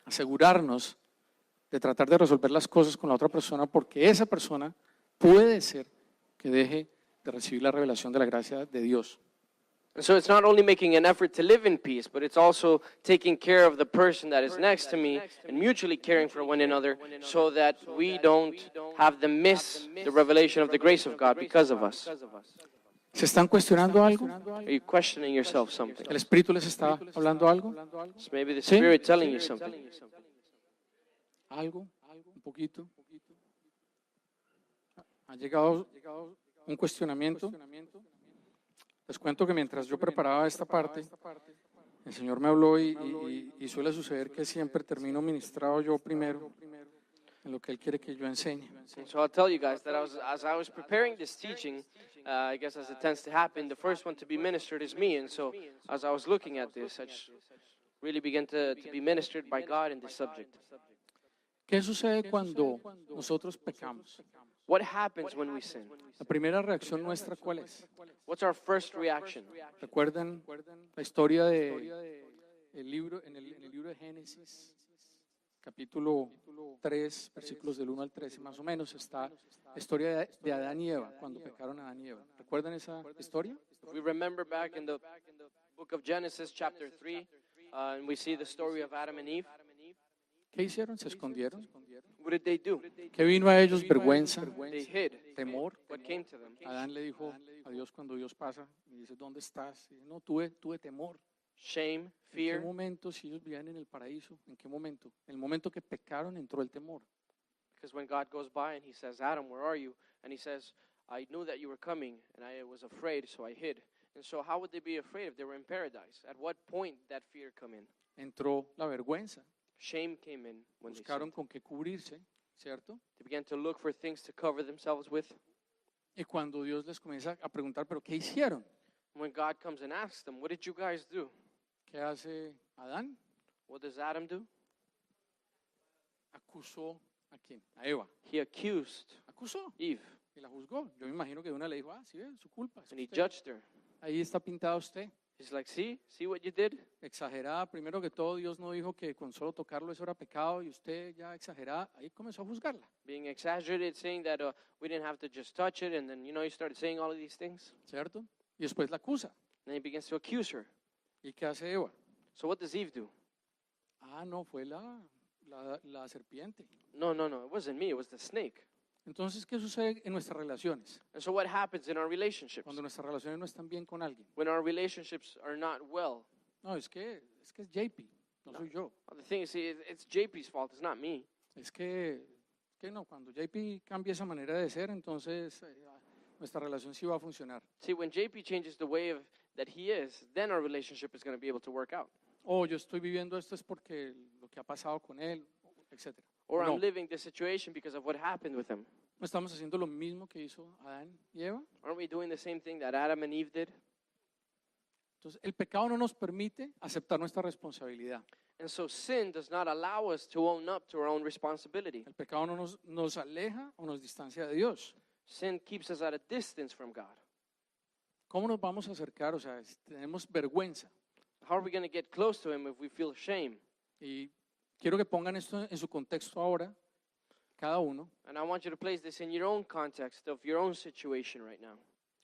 asegurarnos de tratar de resolver las cosas con la otra persona, porque esa persona puede ser que deje de recibir la revelación de la gracia de Dios. And so it's not only making an effort to live in peace, but it's also taking care of the person that is next to me and mutually caring for one another so that we don't have them miss the revelation of the grace of God because of us. ¿Se están cuestionando algo? Are you questioning yourself something? ¿El Espíritu les está hablando algo? It's maybe the Sí. Spirit telling you something. ¿Algo? ¿Un poquito? ¿Ha llegado un cuestionamiento? Les cuento que mientras yo preparaba esta parte, el Señor me habló y suele suceder que siempre termino ministrado yo primero en lo que Él quiere que yo enseñe. And so I'll tell you guys that as I was preparing this teaching, I guess as it tends to happen, the first one to be ministered is me. And so as I was looking at this, I just really began to be ministered by God in this subject. ¿Qué sucede cuando nosotros pecamos? What happens when we sin? La primera reacción nuestra, ¿cuál es? What's our first reaction? ¿Recuerdan la historia de el libro, en el libro de Génesis, capítulo 3, versículos del 1 al 13, más o menos, está la historia de Adán y Eva, cuando pecaron Adán y Eva. ¿Recuerdan esa historia? If we remember back in the book of Genesis, chapter 3, and we see the story of Adam and Eve, ¿Qué hicieron? ¿Se escondieron? what did they do? ¿Qué vino a ellos? Vergüenza, They hid. temor. What came to them? Adán le dijo a Dios cuando Dios pasa y dice, ¿dónde estás? Y dice, no, tuve temor. Shame, ¿En qué fear. momento, si ellos vivían en el paraíso, en qué momento? En el momento que pecaron entró el temor. Because when God goes by and he says, Adam, where are you? And he says, I knew that you were coming and I was afraid, so I hid. And so how would they be afraid if they were in paradise? At what point did that fear come in? Entró la vergüenza. Shame came in when they Buscaron sinned. con qué cubrirse, ¿cierto? They began to look for things to cover themselves with. Y cuando Dios les comienza a preguntar, ¿pero qué hicieron? When God comes and asks them, what did you guys do? ¿Qué hace Adán? What does Adam do? Acusó ¿a quién? A Eva. He accused Acusó Eve y la juzgó. Yo me imagino que una le dijo, sí, es su culpa. es and he usted. judged her. Ahí está pintado usted. He's like, see what you did? Exagerada, primero que todo, Dios no dijo que con solo tocarlo eso era pecado y usted ya exagerada, ahí comenzó a juzgarla, Being exaggerated, saying that we didn't have to just touch it, and then, he started saying all of these things. ¿cierto? Y después la acusa. And he begins to accuse her. ¿Y qué hace Eva? So what does Eve do? Ah, no, fue la serpiente. No, it wasn't me, it was the snake. Entonces, ¿qué sucede en nuestras relaciones? And so what happens in our relationships? Cuando nuestras relaciones no están bien con alguien. When our relationships are not well. No, es que es JP, no soy yo. The thing is, see, it's JP's fault, it's not me. Es que no, cuando JP cambia esa manera de ser, entonces nuestra relación sí va a funcionar. See, when JP changes the way that he is, then our relationship is going to be able to work out. O yo estoy viviendo esto es porque lo que ha pasado con él, etc. Or No. I'm living this situation because of what happened with him. ¿No estamos haciendo lo mismo que hizo Adán y Eva? Aren't we doing the same thing that Adam and Eve did? Entonces, el pecado no nos permite aceptar nuestra responsabilidad. And so sin does not allow us to own up to our own responsibility. El pecado no nos aleja o nos distancia de Dios. Sin keeps us at a distance from God. ¿Cómo nos vamos a acercar? O sea, tenemos vergüenza. How are we going to get close to him if we feel shame? Y quiero que pongan esto en su contexto ahora, cada uno. And I want you to place this in your own context of your own situation right now.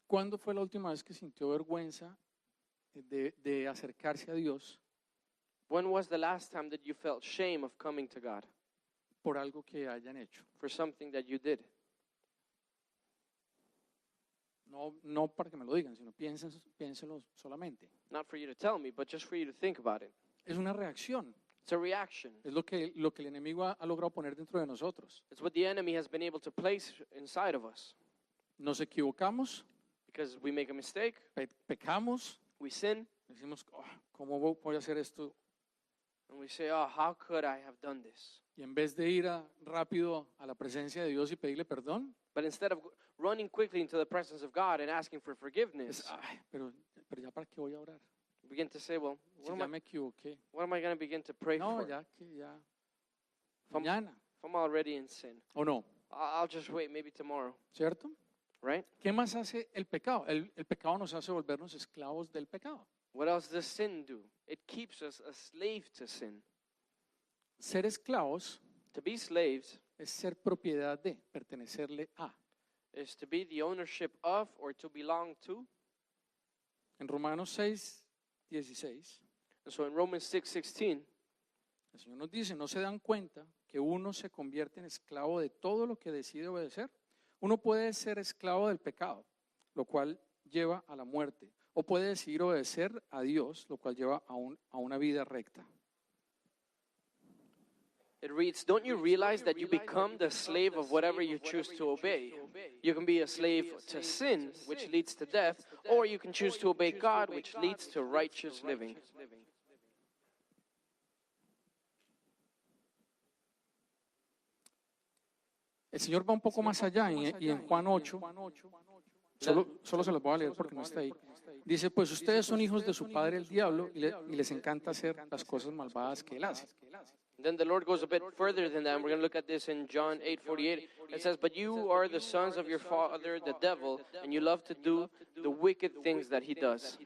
¿Cuándo fue la última vez que sintió vergüenza de acercarse a Dios When was the last time that you felt shame of coming to God por algo que hayan hecho? for something that you did? No para que me lo digan, sino piénsenlo solamente. Not for you to tell me, but just for you to think about it. Es una reacción. It's a reaction. Es lo que el enemigo ha logrado poner dentro de nosotros. It's what the enemy has been able to place inside of us. Nos equivocamos, Because we make a mistake, pecamos, we sin, decimos, "Oh, ¿cómo voy a hacer esto? and we say, oh, how could I have done this? Y en vez de ir rápido a la presencia de Dios y pedirle perdón, But instead of running quickly into the presence of God and asking for es, forgiveness, "Ay, pero ya para qué voy a orar, we begin to say, well, si ya me equivoqué. what am I going to begin to pray No, for? ya If I'm, mañana, if I'm already in sin, ¿o no? I'll just wait, maybe tomorrow, ¿Cierto? right? ¿Qué más hace el pecado? El pecado nos hace volvernos esclavos del pecado. What else does sin do? It keeps us a slave to sin. Ser esclavos To be slaves es ser propiedad de, pertenecerle a. is to be the ownership of or to belong to. En Romanos 6:16, And so in Romans 6:16, el Señor nos dice, ¿no se dan cuenta que uno se convierte en esclavo de todo lo que decide obedecer? Uno puede ser esclavo del pecado, lo cual lleva a la muerte, o puede decidir obedecer a Dios, lo cual lleva a una vida recta. It reads, don't you realize that you become the slave of whatever you choose to obey? You can be a slave to sin, which leads to death, or you can choose to obey God, which leads to righteous living. El Señor va un poco más allá y en Juan 8, solo se los voy a leer porque no está ahí. Dice, pues ustedes son hijos de su padre el diablo y les encanta hacer las cosas malvadas que él hace. Then the Lord goes a bit further than that, and we're going to look at this in John 8:48. It says, but you are the sons of your father, the devil, and you love to do the wicked things that he does.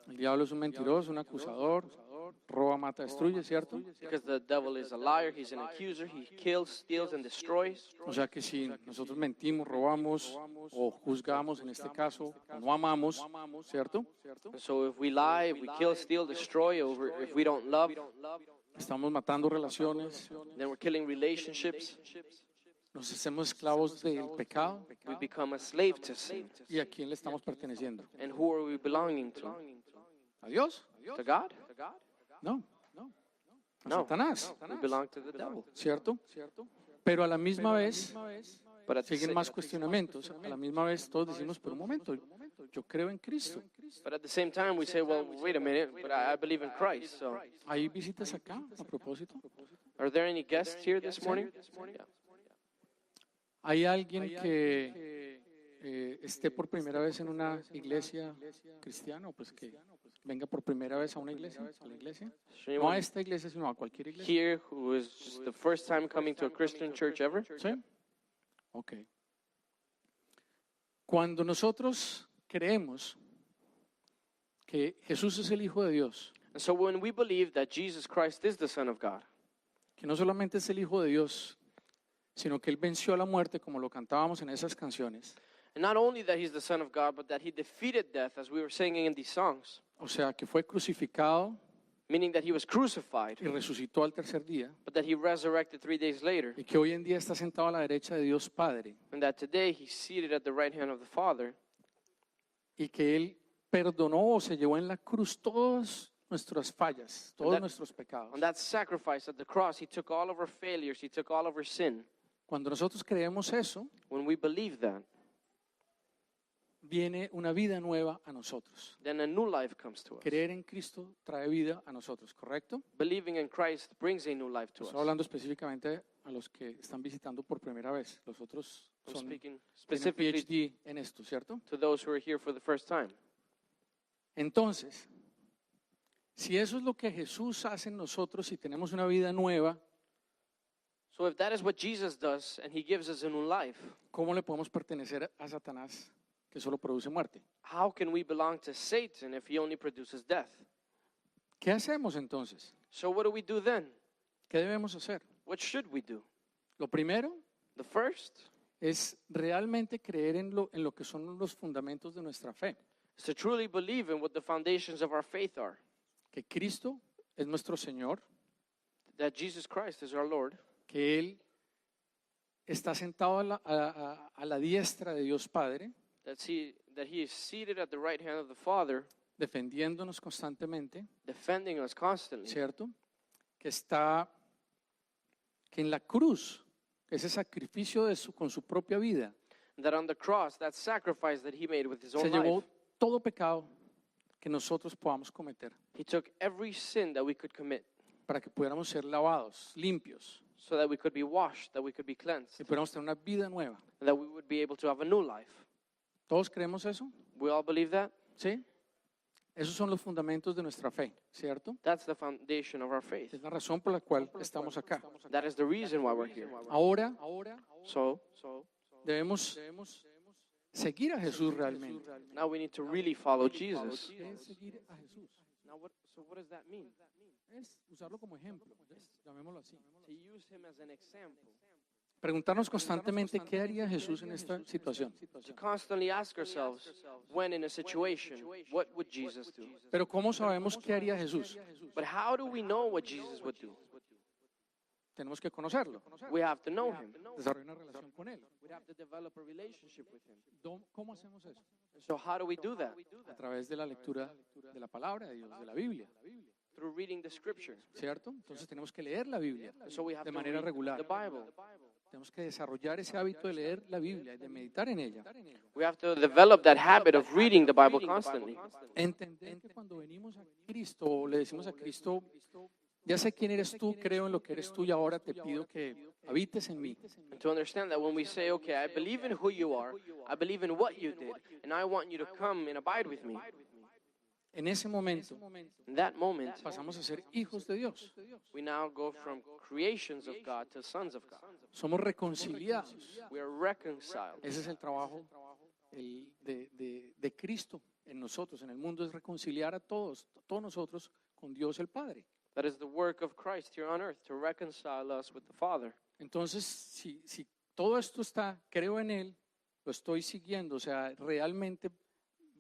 El diablo es un mentiroso, un acusador, roba, mata, destruye, ¿cierto? Because the devil is a liar, he's an accuser, he kills, steals, and destroys. O sea que si nosotros mentimos, robamos o juzgamos, en este caso, o no amamos, ¿cierto? And so if we lie, if we kill, steal, destroy, or if we don't love, Estamos matando relaciones, then we're killing relationships. nos hacemos esclavos del pecado. We become a slave to sin. ¿Y a quién le estamos perteneciendo? And who are we belonging to? ¿A Dios? To God? No. A No. Satanás, We belong to the devil. ¿cierto? Pero a la misma vez But at the siguen sa- más cuestionamientos. A la misma vez todos decimos, pero un momento, yo creo en Cristo. But at the same time, we say, well, wait a minute, but I believe in Christ. So, ¿Hay visitas acá a propósito? are there any guests here this morning? Yeah. ¿Hay alguien que esté por primera vez en una iglesia cristiana? Pues que venga por primera vez a una iglesia, a la iglesia. Is No there a anyone esta iglesia, sino a cualquier iglesia. here who is just the first time coming to a Christian church ever? ¿Sí? Ok. Cuando nosotros creemos que Jesús es el Hijo de Dios, And so when we believe that Jesus Christ is the Son of God, que no solamente es el Hijo de Dios, sino que Él venció a la muerte, como lo cantábamos en esas canciones, and not only that he's the Son of God, but that he defeated death, as we were singing in these songs, o sea, que fue crucificado meaning that he was crucified, y resucitó al tercer día, but that he resurrected 3 days later, y que hoy en día está sentado a la derecha de Dios Padre, and that today he's seated at the right hand of the Father, y que Él perdonó o se llevó en la cruz todas nuestras fallas, todos that- nuestros pecados. on that sacrifice at the cross, he took all of our failures, he took all of our sin. Cuando nosotros creemos eso, When we believe that, viene una vida nueva a nosotros. then a new life comes to us. Creer en Cristo trae vida a nosotros, ¿correcto? Believing in Christ brings a new life to Estoy us. hablando específicamente a los que están visitando por primera vez. Los otros I'm son, speaking tienen specifically PhD en esto, ¿cierto? to those who are here for the first time. Entonces, si eso es lo que Jesús hace en nosotros y tenemos una vida nueva, So if that is what Jesus does and he gives us a new life, ¿cómo le podemos pertenecer a Satanás que solo produce muerte? how can we belong to Satan if he only produces death? ¿Qué hacemos entonces? So what do we do then? ¿Qué debemos hacer? What should we do? Lo primero The first es realmente creer en lo que son los fundamentos de nuestra fe, is to truly believe in what the foundations of our faith are. que Cristo es nuestro Señor, That Jesus Christ is our Lord, que Él está sentado a la diestra de Dios Padre, that he is seated at the right hand of the Father, defendiéndonos constantemente, defending us constantly. ¿cierto? Que en la cruz, ese sacrificio con su propia vida, That on the cross, that sacrifice that he made with his se own llevó life, todo pecado que nosotros podamos cometer he took every sin that we could commit para que pudiéramos ser lavados, limpios, so that we could be washed, that we could be cleansed, y pudiéramos tener una vida nueva. and that we would be able to have a new life. ¿Todos creemos eso? We all believe that? ¿Sí? Esos son los fundamentos de nuestra fe, ¿cierto? That's the foundation of our faith. Es la razón por la cual estamos acá. That is the reason why we're here. Ahora So debemos seguir a Jesús realmente. now we need to really follow Jesus. ¿Qué es seguir a Jesús? Now what does that mean? Es usarlo como ejemplo, llamémoslo así. To use him as an example. Preguntarnos constantemente qué haría Jesús en esta situación. To constantly ask ourselves, when in a situation, what would Jesus do? Pero ¿cómo sabemos qué haría Jesús? But how do we know what Jesus would do? Tenemos que conocerlo, We have to know him. desarrollar una relación con Él. We have to develop a relationship with him. ¿Cómo hacemos eso? So how do we do that? A través de la lectura de la palabra de Dios, de la Biblia. through reading the scripture. ¿cierto? Entonces tenemos que leer la Biblia And so we have de to manera read regular. the Bible. Tenemos que desarrollar ese hábito de leer la Biblia y de meditar en ella. We have to develop that habit of reading the Bible constantly. Entender que cuando venimos a Cristo o le decimos a Cristo, ya sé quién eres tú, creo en lo que eres tú y ahora te pido que habites en mí. And to understand that when we say, okay, I believe in who you are, I believe in what you did, and I want you to come and abide with me. En ese momento In that moment, pasamos a ser hijos de Dios. we now go from creations of God to sons of God. Somos reconciliados. We are reconciled. Ese es el trabajo de Cristo en nosotros, en el mundo, es reconciliar a todos nosotros con Dios el Padre. That is the work of Christ here on earth, to reconcile us with the Father. Entonces, si todo esto está, creo en Él, lo estoy siguiendo, o sea, realmente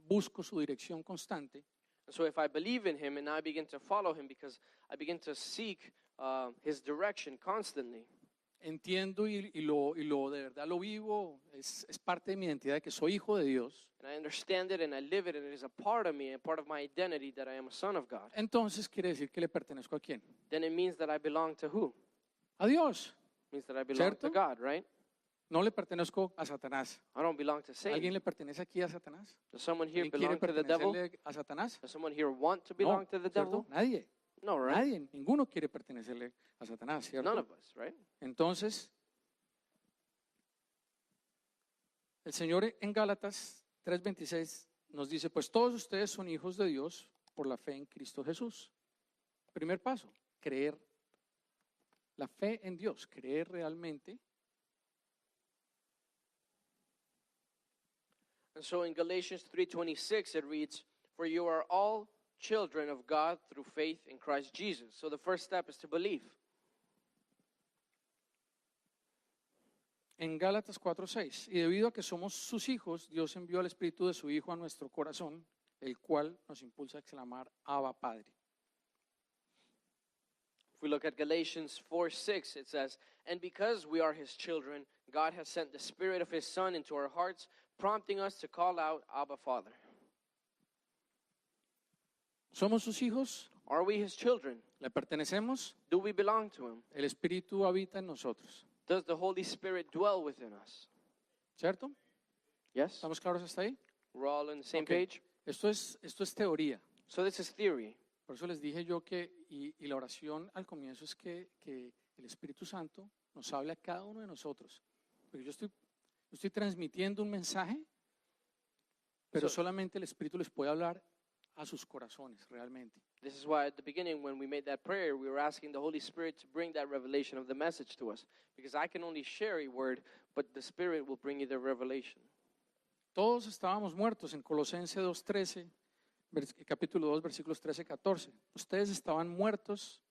busco su dirección constante, And so if I believe in him and I begin to follow him because I begin to seek his direction constantly, entiendo y lo de verdad lo vivo, es parte de mi identidad de que soy hijo de Dios, and I understand it and I live it and it is a part of me, a part of my identity that I am a son of God, entonces quiere decir que le pertenezco a quién? then it means that I belong to who? A Dios. It means that I belong to ¿Cierto? God, right? No le pertenezco a Satanás. I don't belong to ¿Alguien Satan. le pertenece aquí a Satanás? Does someone here ¿Alguien quiere belong to the devil? pertenecerle a Satanás? Does someone here want to belong No, to the ¿cierto? devil? Nadie. No, right? Nadie, ninguno quiere pertenecerle a Satanás, None ¿cierto? of us, right? Entonces, el Señor en Gálatas 3:26 nos dice, pues todos ustedes son hijos de Dios por la fe en Cristo Jesús. Primer paso, creer. La fe en Dios, creer realmente. And so in Galatians 3:26 it reads, "For you are all children of God through faith in Christ Jesus." So the first step is to believe. En Gálatas 4:6, y debido a que somos sus hijos, Dios envió al Espíritu de su Hijo a nuestro corazón, el cual nos impulsa a exclamar, Abba, Padre. If we look at Galatians 4:6, it says, "And because we are his children, God has sent the Spirit of his Son into our hearts, prompting us to call out, Abba, Father." ¿Somos sus hijos? Are we his children? ¿Le pertenecemos? Do we belong to him? El Espíritu habita en nosotros, Does the Holy Spirit dwell within us? ¿cierto? Yes? ¿Estamos claros hasta ahí? We're all on the same Okay. page? Esto es teoría. So this is theory. Por eso les dije yo que, y la oración al comienzo es que el Espíritu Santo nos hable a cada uno de nosotros. Porque yo estoy transmitiendo un mensaje, pero So- solamente el Espíritu les puede hablar a sus corazones realmente. This is why at the beginning when we made that prayer, we were asking the Holy Spirit to bring that revelation of the message to us. Because I can only share a word, but the Spirit will bring you the revelation. Todos estábamos muertos en Colosenses 2:13, capítulo 2, versículos 13-14. Ustedes estaban muertos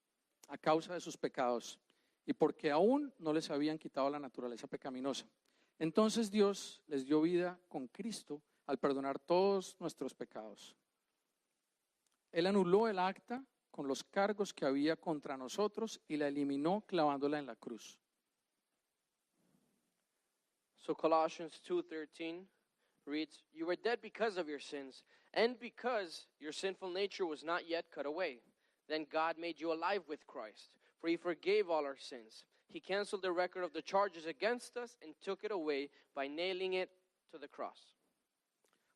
a causa de sus pecados y porque aún no les habían quitado la naturaleza pecaminosa. Entonces Dios les dio vida con Cristo al perdonar todos nuestros pecados. Él anuló el acta con los cargos que había contra nosotros y la eliminó clavándola en la cruz. So Colossians 2:13 reads, "You were dead because of your sins, and because your sinful nature was not yet cut away. Then God made you alive with Christ, for he forgave all our sins. He canceled the record of the charges against us and took it away by nailing it to the cross."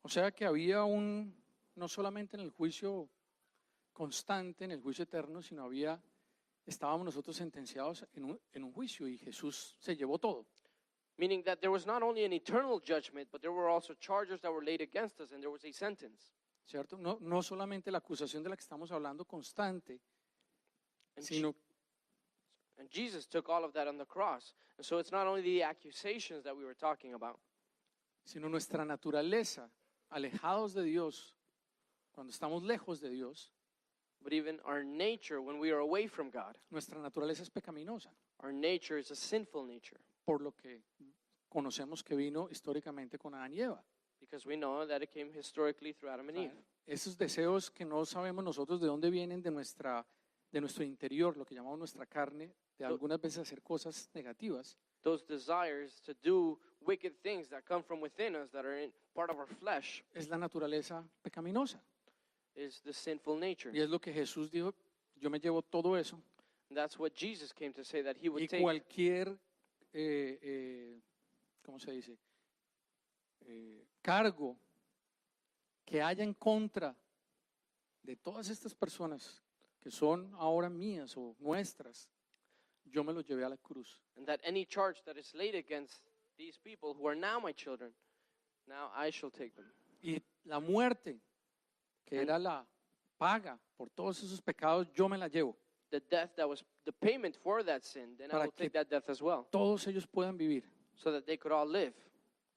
O sea que había no solamente en el juicio constante, en el juicio eterno, sino estábamos nosotros sentenciados en un juicio y Jesús se llevó todo. Meaning that there was not only an eternal judgment, but there were also charges that were laid against us, and there was a sentence. ¿Cierto? No solamente la acusación de la que estamos hablando constante, And, sino and Jesus took all of that on the cross. And so it's not only the accusations that we were talking about, nuestra naturaleza, alejados de Dios, cuando estamos lejos de Dios, but even our nature when we are away from God. nuestra naturaleza es pecaminosa, Our nature is a sinful nature, por lo que conocemos que vino históricamente con Adán y Eva. because we know that it came historically through Adam and Eve. Esos deseos que no sabemos nosotros de dónde vienen de nuestro interior, lo que llamamos nuestra carne, de algunas veces hacer cosas negativas, Those desires to do wicked things that come from within us, that are in part of our flesh, es la naturaleza pecaminosa. is the sinful nature. Y es lo que Jesús dijo, yo me llevo todo eso And that's what Jesus came to say, that he would y take cualquier, ¿cómo se dice? Cargo que haya en contra de todas estas personas que son ahora mías o nuestras, yo me los llevé a la cruz. and that any charge that is laid against these people who are now my children, now I shall take them. Y la muerte, que era la paga por todos esos pecados, yo me la llevo. The death that was the payment for that sin, then I Para will que- take that death as well, Todos ellos puedan vivir. so that they could all live.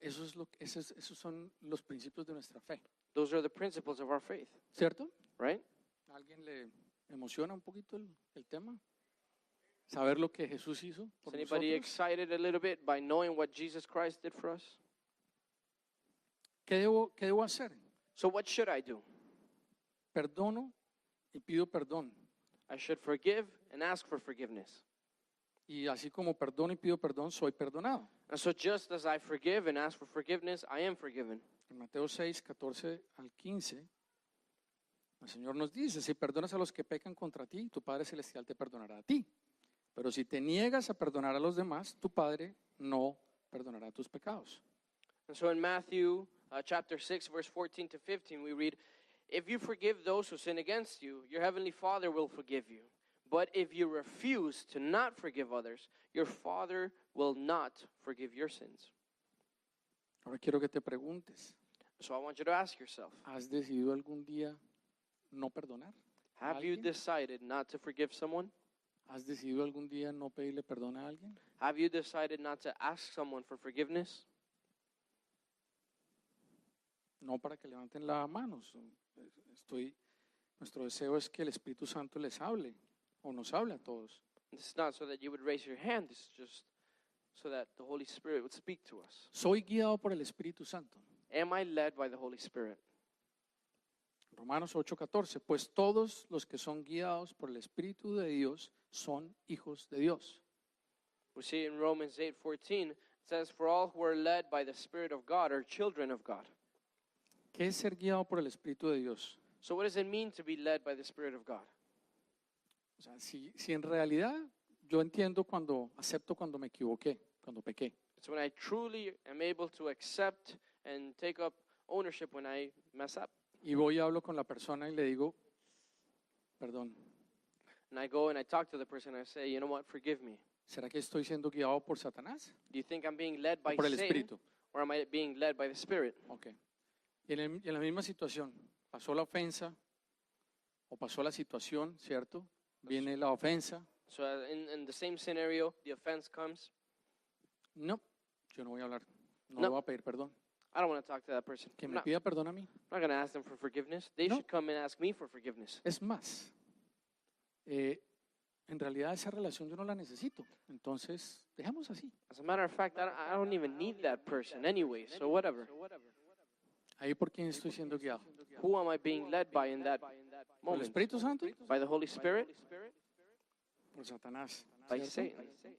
Esos son los principios de nuestra fe, Those are the principles of our faith, ¿cierto? right? ¿A alguien le emociona un poquito el tema? Saber lo que Jesús hizo Is por anybody nosotros. excited a little bit by knowing what Jesus Christ did for us? Qué debo hacer? So what should I do? Perdono y pido perdón. I should forgive and ask for forgiveness. Y así como perdono y pido perdón, soy perdonado. And so just as I forgive and ask for forgiveness, I am forgiven. En Mateo 6, 14 al 15, el Señor nos dice, si perdonas a los que pecan contra ti, tu Padre Celestial te perdonará a ti. Pero si te niegas a perdonar a los demás, tu Padre no perdonará tus pecados. And so in Matthew chapter 6, verse 14 to 15, we read, if you forgive those who sin against you, your heavenly Father will forgive you. But if you refuse to not forgive others, your Father will not forgive your sins. Ahora quiero que te preguntes, So I want you to ask yourself, ¿has decidido algún día no perdonar? have you ¿Alguien? decided not to forgive someone? ¿Has decidido algún día no pedirle perdón a alguien? Have you decided not to ask someone for forgiveness? No para que levanten la mano. Nuestro deseo es que el Espíritu Santo les hable o nos hable a todos. It's not so that you would raise your hand, it's just so that the Holy Spirit would speak to us. Soy guiado por el Espíritu Santo. Am I led by the Holy Spirit? Romanos 8:14, pues todos los que son guiados por el Espíritu de Dios son hijos de Dios. We see in Romans 8:14, it says, for all who are led by the Spirit of God are children of God. ¿Qué es ser guiado por el Espíritu de Dios? So what does it mean to be led by the Spirit of God? O sea, si en realidad yo entiendo acepto cuando me equivoqué, cuando pequé. It's when I truly am able to accept and take up ownership when I mess up. Y voy y hablo con la persona y le digo, perdón, And I go and I talk to the person and I say, you know what, forgive me. ¿será que estoy siendo guiado por Satanás Do you think I'm being led o by por el Satan, Espíritu? or am I being led by the Spirit? Ok. Y en la misma situación, pasó la ofensa o pasó la situación, ¿cierto? Viene la ofensa. So in the same scenario, the offense comes. No, yo no voy a hablar, no No. le voy a pedir perdón. I don't want to talk to that person. Que I'm me not, pida perdón a mí. I'm not going to ask them for forgiveness. They No. should come and ask me for forgiveness. Es más, en realidad esa relación yo no la necesito. Entonces, dejemos así. As a matter of fact, I don't even need that person anyway, so whatever. Ahí por quién estoy siendo guiado. Who am I being led by in that ¿Por el moment? Espíritu Santo? By the Holy Spirit? Por Satanás. By ¿cierto? Satan?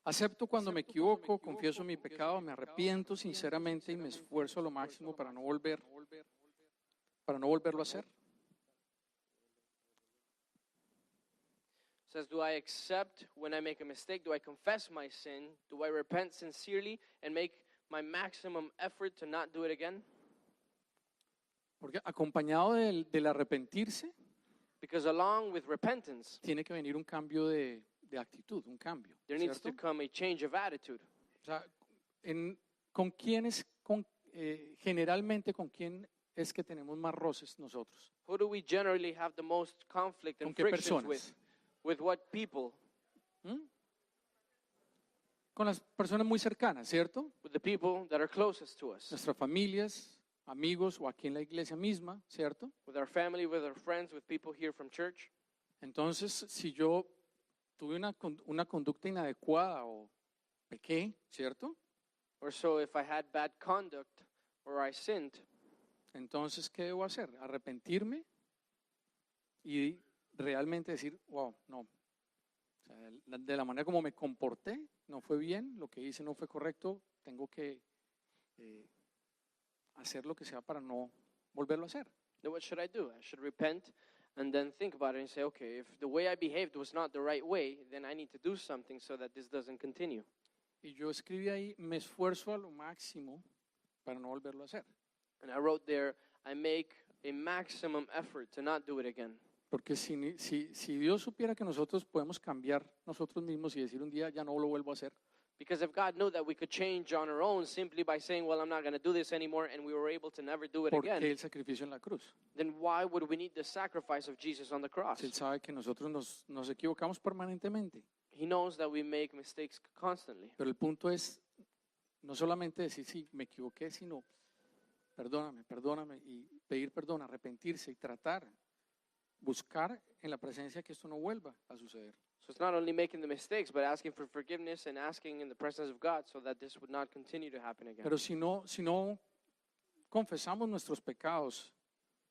Acepto cuando me equivoco, confieso mi pecado, me arrepiento sinceramente y me esfuerzo a lo máximo para no volverlo a hacer. Says, do I accept when I make a mistake? Do I confess my sin? Do I repent sincerely and make my maximum effort to not do it again? Porque acompañado del arrepentirse, Because along with repentance, tiene que venir un cambio de actitud, un cambio. there needs ¿cierto? to come a change of attitude. O sea, ¿con quién generalmente con quién es que tenemos más roces nosotros? Who do we generally have the most conflict ¿Con and qué frictions with? personas? With what people? ¿Mm? Con las personas muy cercanas, ¿cierto? With the people that are closest to us. Nuestras familias, amigos o aquí en la iglesia misma, ¿cierto? With our family, with our friends, with people here from church. Entonces, si yo tuve una conducta inadecuada o pequé, ¿cierto? Or so if I had bad conduct or I sinned, Entonces, ¿qué debo hacer? Arrepentirme y realmente decir, wow, no. O sea, de la manera como me comporté, no fue bien, lo que hice no fue correcto, tengo que hacer lo que sea para no volverlo a hacer. then what should I do? I should repent and then think about it and say, okay, if the way I behaved was not the right way, then I need to do something so that this doesn't continue. Y yo escribí ahí, me esfuerzo a lo máximo para no volverlo a hacer. And I wrote there, I make a maximum effort to not do it again. Porque si Dios supiera que nosotros podemos cambiar nosotros mismos y decir un día ya no lo vuelvo a hacer, Because if God knew that we could change on our own simply by saying, well, I'm not going to do this anymore, and we were able to never do it ¿por qué again, el sacrificio en la cruz? then why would we need the sacrifice of Jesus on the cross? Si Él sabe que nosotros nos equivocamos permanentemente. He knows that we make mistakes constantly. Pero el punto es no solamente decir, sí, me equivoqué, sino perdóname y pedir perdón, arrepentirse y tratar, buscar en la presencia que esto no vuelva a suceder. So it's not only making the mistakes, but asking for forgiveness and asking in the presence of God so that this would not continue to happen again. Pero si no confesamos nuestros pecados,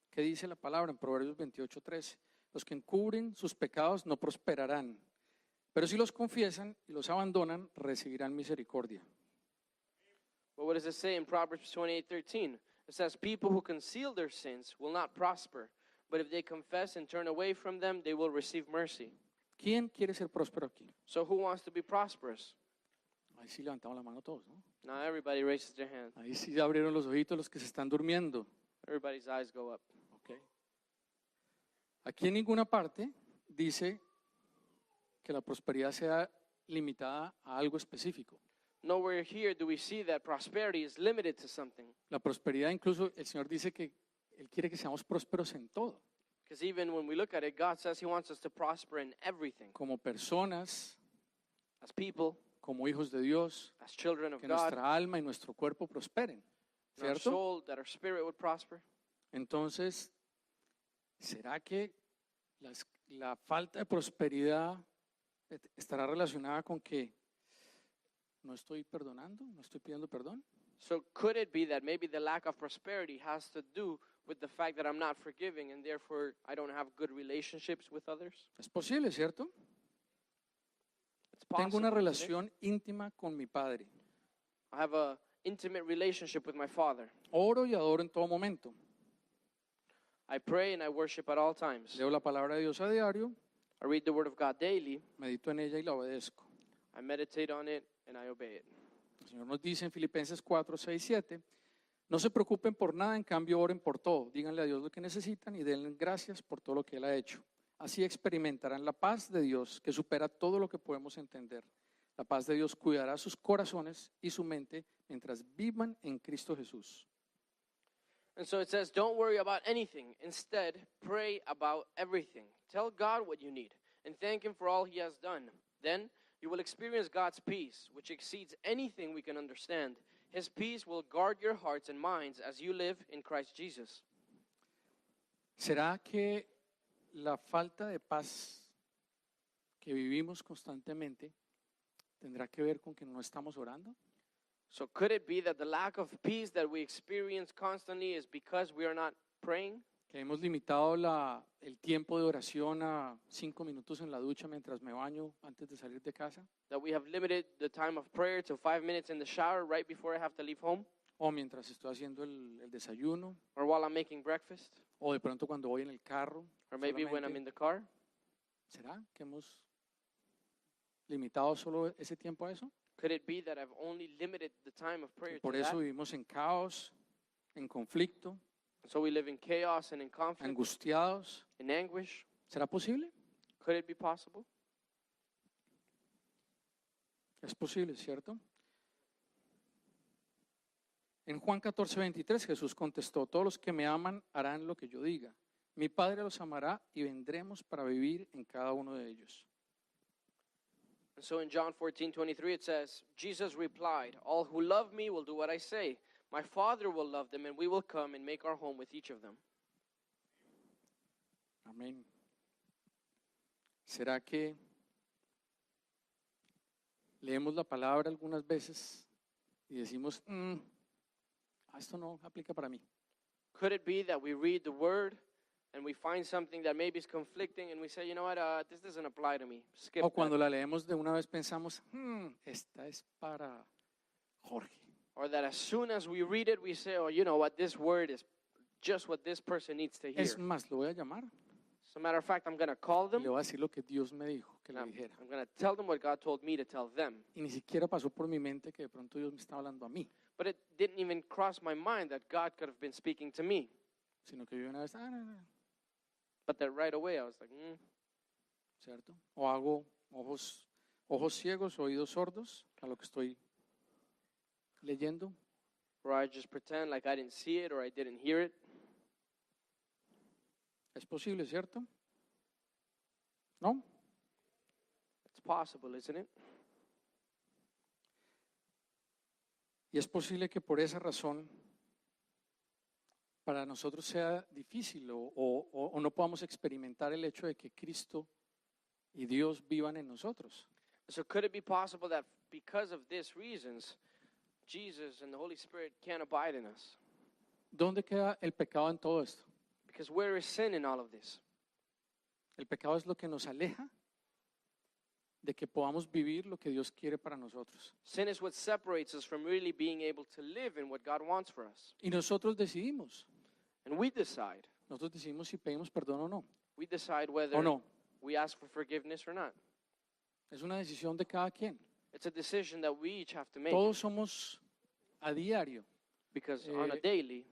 ¿qué dice la palabra en Proverbios 28:13? Los que encubren sus pecados no prosperarán, pero si los confiesan y los abandonan, recibirán misericordia. But what does it say in Proverbs 28:13? It says, people who conceal their sins will not prosper, but if they confess and turn away from them, they will receive mercy. ¿Quién quiere ser próspero aquí? So who wants to be prosperous? Ahí sí levantamos la mano todos, ¿no? Now everybody raises their hand. Ahí sí abrieron los ojitos los que se están durmiendo. Everybody's eyes go up. Okay. Aquí en ninguna parte dice que la prosperidad sea limitada a algo específico. Nowhere here do we see that prosperity is limited to something. La prosperidad, incluso el Señor dice que Él quiere que seamos prósperos en todo, Because even when we look at it, God says He wants us to prosper in everything. como personas, As people, como hijos de Dios, as children of que God, nuestra alma y nuestro cuerpo prosperen, in our ¿cierto? soul, that our spirit would prosper. Entonces, ¿será que la falta de prosperidad estará relacionada con que no estoy perdonando, no estoy pidiendo perdón? So could it be that maybe the lack of prosperity has to do with the fact that I'm not forgiving and therefore I don't have good relationships with others? Es posible, ¿cierto? It's Tengo una possible, isn't it? relación íntima con mi Padre. I have an intimate relationship with my Father. Oro y adoro en todo momento. I pray and I worship at all times. Leo la palabra de Dios a diario, I read the Word of God daily. medito en ella y la obedezco. I meditate on it and I obey it. El Señor nos dice en Filipenses 4, 6, 7, no se preocupen por nada, en cambio oren por todo. Díganle a Dios lo que necesitan y denle gracias por todo lo que Él ha hecho. Así experimentarán la paz de Dios que supera todo lo que podemos entender. La paz de Dios cuidará sus corazones y su mente mientras vivan en Cristo Jesús. And so it says, don't worry about anything. Instead, pray about everything. Tell God what you need and thank Him for all He has done. Then you will experience God's peace, which exceeds anything we can understand. His peace will guard your hearts and minds as you live in Christ Jesus. ¿Será que la falta de paz que vivimos constantemente tendrá que ver con que no estamos orando? So could it be that the lack of peace that we experience constantly is because we are not praying? Que hemos limitado el tiempo de oración a 5 minutos en la ducha mientras me baño antes de salir de casa, That we have limited the time of prayer to 5 minutes in the shower right before I have to leave home? o mientras estoy haciendo el desayuno, Or while I'm making breakfast? o de pronto cuando voy en el carro. Or maybe when I'm solamente. in the car? ¿Será que hemos limitado solo ese tiempo a eso? Could it be that I've only limited the time of prayer to Por eso that? vivimos en caos, en conflicto, So we live in chaos and in conflict, angustiados. in anguish. ¿Será posible? Could it be possible? Es posible, ¿cierto? En Juan 14:23 Jesús contestó, todos los que me aman harán lo que yo diga. Mi Padre los amará y vendremos para vivir en cada uno de ellos. And so in John 14:23 it says, Jesus replied, all who love me will do what I say. My Father will love them and we will come and make our home with each of them. Amén. ¿Será que leemos la palabra algunas veces y decimos, esto no aplica para mí? Could it be that we read the word and we find something that maybe is conflicting and we say, you know what, this doesn't apply to me. Skip O cuando that. la leemos de una vez pensamos, esta es para Jorge. Or that as soon as we read it, we say, oh, you know what, this word is just what this person needs to hear. Es más, lo voy a llamar. As a matter of fact, I'm going to call them. Le voy a decir lo que Dios me dijo que le I'm, dijera. I'm going to tell them what God told me to tell them. Y ni siquiera pasó por mi mente que de pronto Dios me estaba hablando a mí, But it didn't even cross my mind that God could have been speaking to me. sino que yo una vez, no, But that right away I was like, ¿cierto? O hago ojos ciegos, oídos sordos a lo que estoy leyendo. or I just pretend like I didn't see it or I didn't hear it. Es posible, ¿cierto? ¿No? It's possible, isn't it? Y es posible que por esa razón para nosotros sea difícil o no podamos experimentar el hecho de que Cristo y Dios vivan en nosotros. So could it be possible that because of these reasons, Jesus and the Holy Spirit can't abide in us? ¿Dónde queda el pecado en todo esto? Because where is sin in all of this? El pecado es lo que nos aleja de que podamos vivir lo que Dios quiere para nosotros. Sin is what separates us from really being able to live in what God wants for us. Y nosotros decidimos. And we decide. Nosotros decidimos si pedimos perdón o no. We decide whether ¿O no? we ask for forgiveness or not. Es una decisión de cada quien. It's a decision that we each have to make. Todos somos a diario Because on a daily,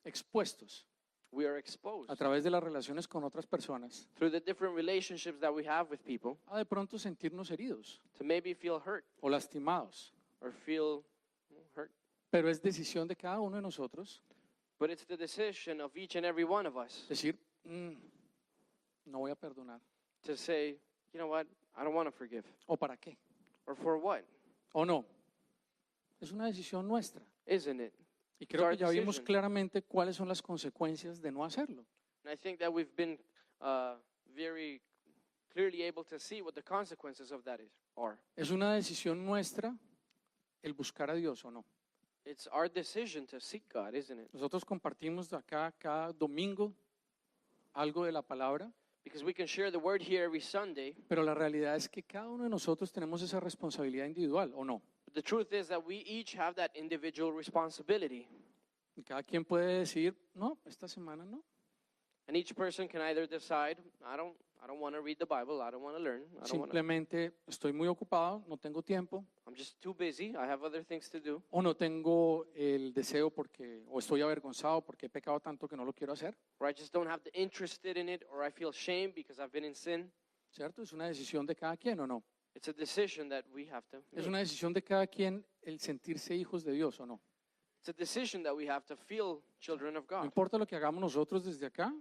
expuestos we are exposed a través de las relaciones con otras personas through the different relationships that we have with people a de pronto sentirnos heridos to maybe feel hurt o lastimados. or feel hurt. Pero es decisión de cada uno de nosotros But it's the decision of each and every one of us decir, no voy a perdonar. to say, you know what, I don't want to forgive. ¿O para qué? Or for what? ¿O no? Es una decisión nuestra. Isn't it? Y creo our que ya vimos decision. claramente cuáles son las consecuencias de no hacerlo. And I think that we've been very clearly able to see what the consequences of that are. Es una decisión nuestra el buscar a Dios o no. It's our decision to seek God, isn't it? Nosotros compartimos acá cada domingo algo de la palabra, Because we can share the word here every Sunday, pero la realidad es que cada uno de nosotros tenemos esa responsabilidad individual o no. but the truth is that we each have that individual responsibility. Y cada quien puede decir, no, esta semana no. And each person can either decide, I don't want to read the Bible, I don't want to learn, Simplemente estoy muy ocupado, no tengo tiempo, I'm just too busy, I have other things to do, o no tengo el deseo porque, o estoy avergonzado porque he pecado tanto que no lo quiero hacer, or I just don't have the interest in it, or I feel shame because I've been in sin. ¿cierto? Es una decisión de cada quien o no. It's a decision that we have to Es make. una decisión de cada quien el sentirse hijos de Dios o no. It's a decision that we have to feel children of No God. importa lo que hagamos nosotros desde acá,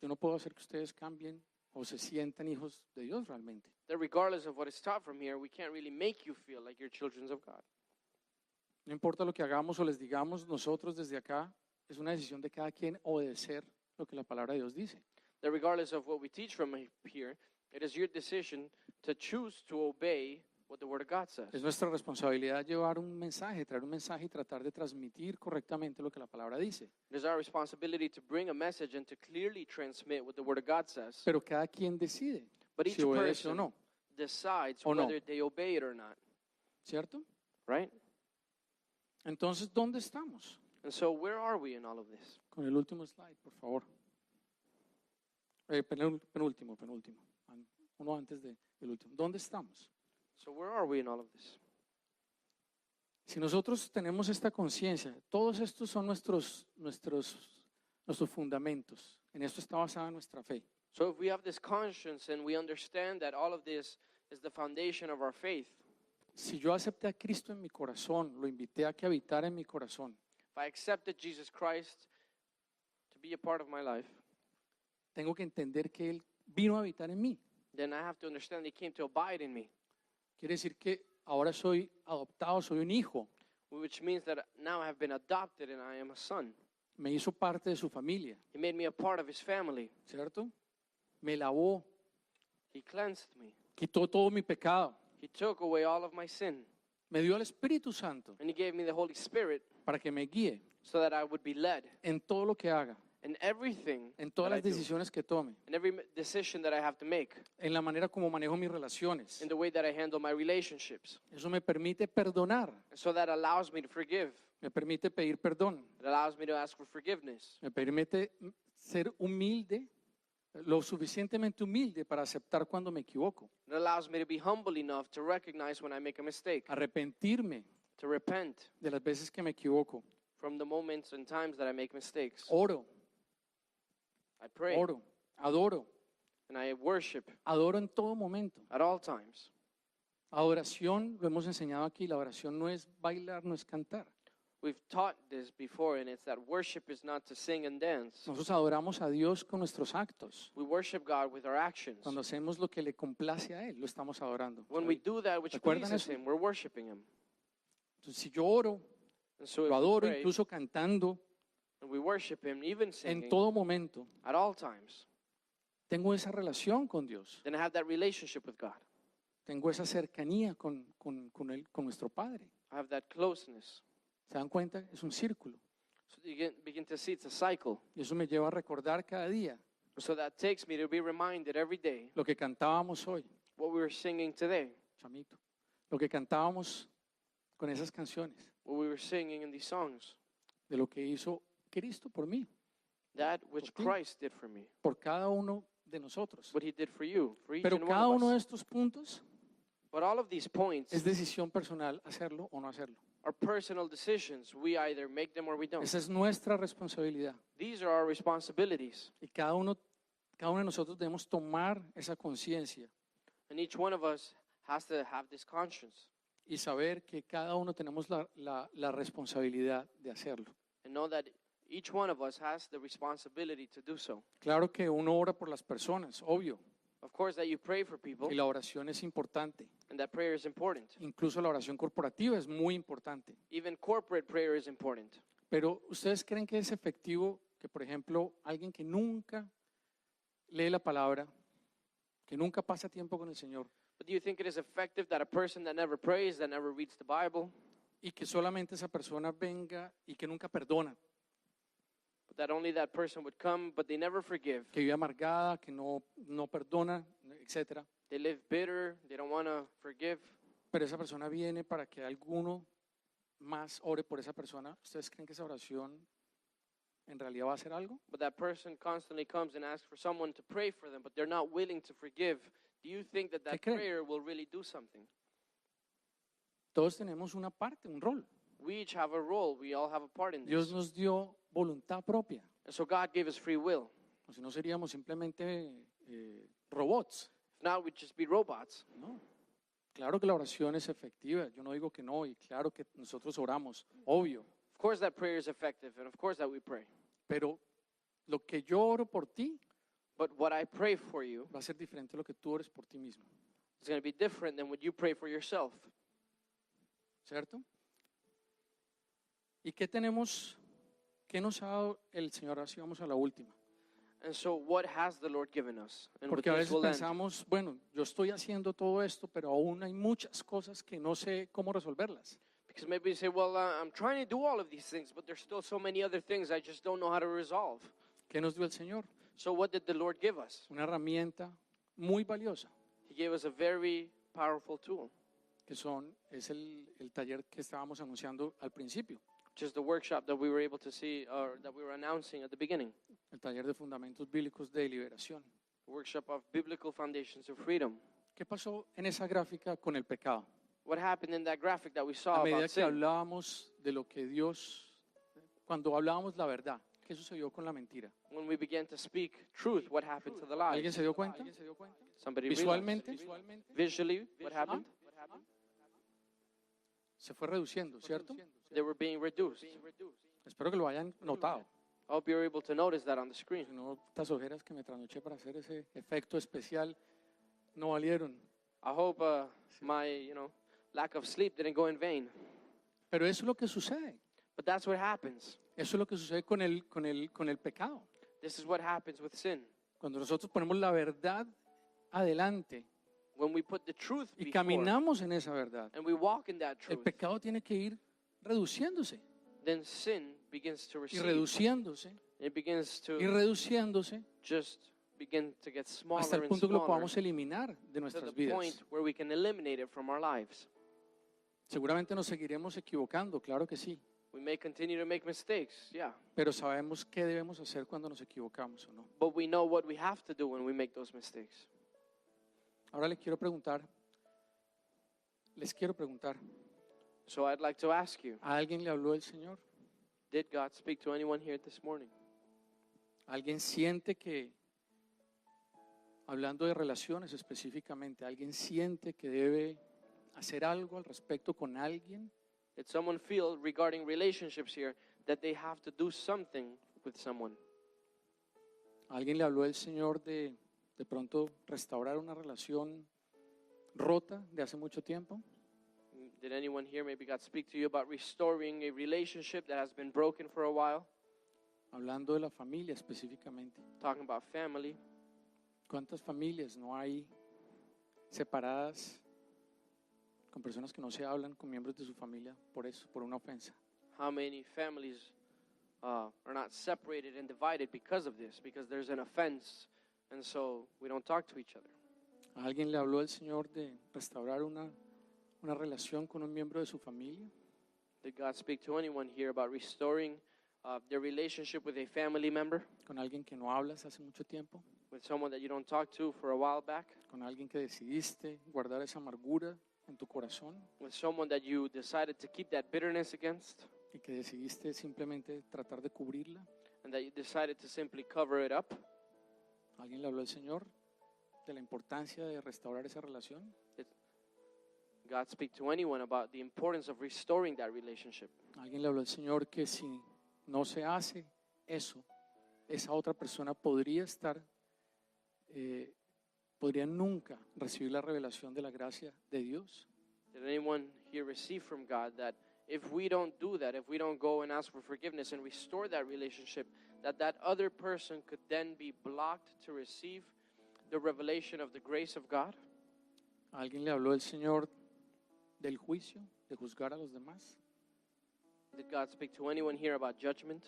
yo no puedo hacer que ustedes cambien o se sientan hijos de Dios realmente. That regardless of what is taught from here, we can't really make you feel like you're children of God. No importa lo que hagamos o les digamos nosotros desde acá, es una decisión de cada quien obedecer lo que la palabra de Dios dice. That regardless of what we teach from here, it is your decision to choose to obey what the Word of God says. Es nuestra responsabilidad llevar un mensaje, traer un mensaje y tratar de transmitir correctamente lo que la palabra dice. It is our responsibility to bring a message and to clearly transmit what the Word of God says. Pero cada quien decide But each si obedece o person no, decides O no. whether they obey it or not, ¿cierto? right? Entonces, ¿dónde estamos? And so where are we in all of this? Con el último slide, por favor. Penúltimo. Uno antes del último. ¿Dónde estamos? So where are we in all of this? Si nosotros tenemos esta conciencia, todos estos son nuestros fundamentos. En esto está basada nuestra fe. So if we have this conscience and we understand that all of this is the foundation of our faith, Si yo acepté a Cristo en mi corazón, lo invité a que habitara en mi corazón, if I accepted Jesus Christ to be a part of my life, tengo que entender que Él vino a habitar en mí. then I have to understand He came to abide in me, Quiere decir que ahora soy adoptado, soy un hijo. which means that now I have been adopted and I am a son. Me hizo parte de su familia, He made me a part of His family. ¿cierto? Me lavó, He cleansed me. quitó todo mi pecado. He took away all of my sin. Me dio al Espíritu Santo And He gave me the Holy Spirit para que me guíe so that I would be led en todo lo que haga, in everything, en todas that I las do, decisiones que tome, in every decision that I have to make, en la manera como manejo mis relaciones. in the way that I handle my relationships. Eso me permite perdonar And so that allows me to forgive Me permite pedir perdón. It allows me to ask for forgiveness. Me permite ser humilde, lo suficientemente humilde para aceptar cuando me equivoco. It allows me to be humble enough to recognize when I make a mistake, Arrepentirme to repent de las veces que me equivoco. from the moments and times that I make mistakes. Oro, I pray oro, adoro, and I worship adoro en todo momento. at all times. Adoración, lo hemos enseñado aquí, la oración no es bailar, no es cantar. We've taught this before, and it's that worship is not to sing and dance. Nosotros adoramos a Dios con nuestros actos. We worship God with our actions. Cuando hacemos lo que le complace a Él, lo estamos adorando. When we do that which ¿Recuerdan pleases eso? Him, we're worshiping Him. Entonces, si yo oro, And so if lo we adoro pray, incluso cantando, and we worship Him, even en singing, todo momento, at all times, tengo esa relación con Dios. then I have that relationship with God. Tengo esa cercanía con nuestro Padre. I have that closeness. ¿Se dan cuenta? Es un círculo. So you begin to see it's a cycle. Y eso me lleva a recordar cada día So that takes me to be reminded every day lo que cantábamos hoy, what we were singing today, chamito. Lo que cantábamos con esas canciones, what we were singing in these songs, de lo que hizo Cristo por mí, that which Por ti. Christ did for me, por cada uno de nosotros. what He did for you, for each Pero and cada one uno of de us. estos puntos But all of these points es decisión personal hacerlo o no hacerlo. are personal decisions. We either make them or we don't. Esa es nuestra responsabilidad. These are our responsibilities. Y cada uno de nosotros debemos tomar esa conciencia And each one of us has to have this conscience y saber que cada uno tenemos la responsabilidad de hacerlo. and know that each one of us has the responsibility to do so. Claro que uno ora por las personas, obvio, Of course, that you pray for people y la oración es importante. and that prayer is important. Incluso la oración corporativa es muy importante. Even corporate prayer is important. Pero ¿ustedes creen que es efectivo que, por ejemplo, alguien que nunca lee la palabra, que nunca pasa tiempo con el Señor But do you think it is effective that a person that never prays, that never reads the Bible, y que solamente esa persona venga y que nunca perdona, but that only that person would come, but they never forgive? que vive amargada, que no perdona, etcétera? They live bitter, they don't want to forgive, Pero esa persona viene para que alguno más ore por esa persona. ¿Ustedes creen que esa oración en realidad va a hacer algo? but that person constantly comes and asks for someone to pray for them, but they're not willing to forgive. Do you think that that ¿Qué creen? prayer will really do something? Todos tenemos una parte, un rol. We each have a role. We all have a part in Dios this. nos dio voluntad propia. And so God gave us free will. O si no seríamos simplemente robots. If not, we'd just be robots. No. Claro que la oración es efectiva. Yo no digo que no. Y claro que nosotros oramos, obvio. Of course that prayer is effective, and of course that we pray. Pero lo que yo oro por ti But what I pray for you va a ser diferente a lo que tú ores por ti mismo. is going to be different than what you pray for yourself. ¿Cierto? ¿Y qué tenemos? ¿Qué nos ha dado el Señor? Así vamos a la última. And so what has the Lord given us? And with Porque a this veces we'll end. pensamos, bueno, yo estoy haciendo todo esto, pero aún hay muchas cosas que no sé cómo resolverlas. Because maybe you say, well, I'm trying to do all of these things, but there's still so many other things I just don't know how to resolve. ¿Qué nos dio el Señor? So what did the Lord give us? Una herramienta muy valiosa, He gave us a very powerful tool, que es el taller que estábamos anunciando al principio, which is the workshop that we were able to see, or that we were announcing at the beginning. el taller de fundamentos bíblicos de liberación. The workshop of Biblical Foundations of Freedom. ¿Qué pasó en esa gráfica con el pecado? What happened in that graphic that we saw A medida about que sin? hablábamos de lo que Dios, cuando hablábamos la verdad, ¿qué sucedió con la mentira? When we began to speak truth, what happened to the ¿Alguien lies? se dio cuenta? Somebody Visualmente realized. Visually, what happened? se fue reduciendo, ¿cierto? They were being reduced. Espero que lo hayan notado. I hope you're able to notice that on the screen. Si no, estas ojeras que me trasnoché para hacer ese efecto especial no valieron. I hope my, lack of sleep didn't go in vain. Pero eso es lo que sucede. But that's what happens. Eso es lo que sucede con el pecado. This is what happens with sin. Cuando nosotros ponemos la verdad adelante When we put the truth y before caminamos en esa verdad, and we walk in that el truth, pecado tiene que ir reduciéndose then sin begins to y recede. reduciéndose It begins to y reduciéndose just begin to get smaller hasta el and punto que lo smaller podamos eliminar de to nuestras the point vidas. where we can eliminate it from our lives. Seguramente nos seguiremos equivocando, claro que sí, We may continue to make mistakes, yeah. pero sabemos qué debemos hacer cuando nos equivocamos o no. But we know what we have to do when we make those mistakes. Ahora les quiero preguntar, So I'd like to ask you, ¿a alguien le habló el Señor? did God speak to anyone here this morning? ¿Alguien siente que, hablando de relaciones específicamente, alguien siente que debe hacer algo al respecto con alguien? Did someone feel regarding relationships here that they have to do something with someone? ¿A alguien le habló el Señor de pronto restaurar una relación rota de hace mucho tiempo? Did anyone here, maybe God speak to you about restoring a relationship that has been broken for a while? Hablando de la familia específicamente. Talking about family. ¿Cuántas familias no hay separadas con personas que no se hablan con miembros de su familia por eso, por una ofensa? How many families are not separated and divided because of this, because there's an offense, and so we don't talk to each other? ¿A alguien le habló el Señor de restaurar una relación con un miembro de su familia? Did God speak to anyone here about restoring their relationship with a family member, ¿Con alguien que no hablas hace mucho tiempo? with someone that you don't talk to for a while back, ¿Con alguien que decidiste guardar esa amargura en tu corazón with someone that you decided to keep that bitterness against, y que decidiste simplemente tratar de cubrirla? and that you decided to simply cover it up? ¿A alguien le habló el Señor de la importancia de restaurar esa relación? God speak to anyone about the importance of restoring that relationship? ¿A alguien le habló el Señor que si no se hace eso, esa otra persona podría nunca recibir la revelación de la gracia de Dios? Did anyone here receive from God that if we don't do that, if we don't go and ask for forgiveness and restore that relationship, that other person could then be blocked to receive the revelation of the grace of God? ¿A alguien le habló el Señor del juicio, de juzgar a los demás, Did God speak to anyone here about judgment?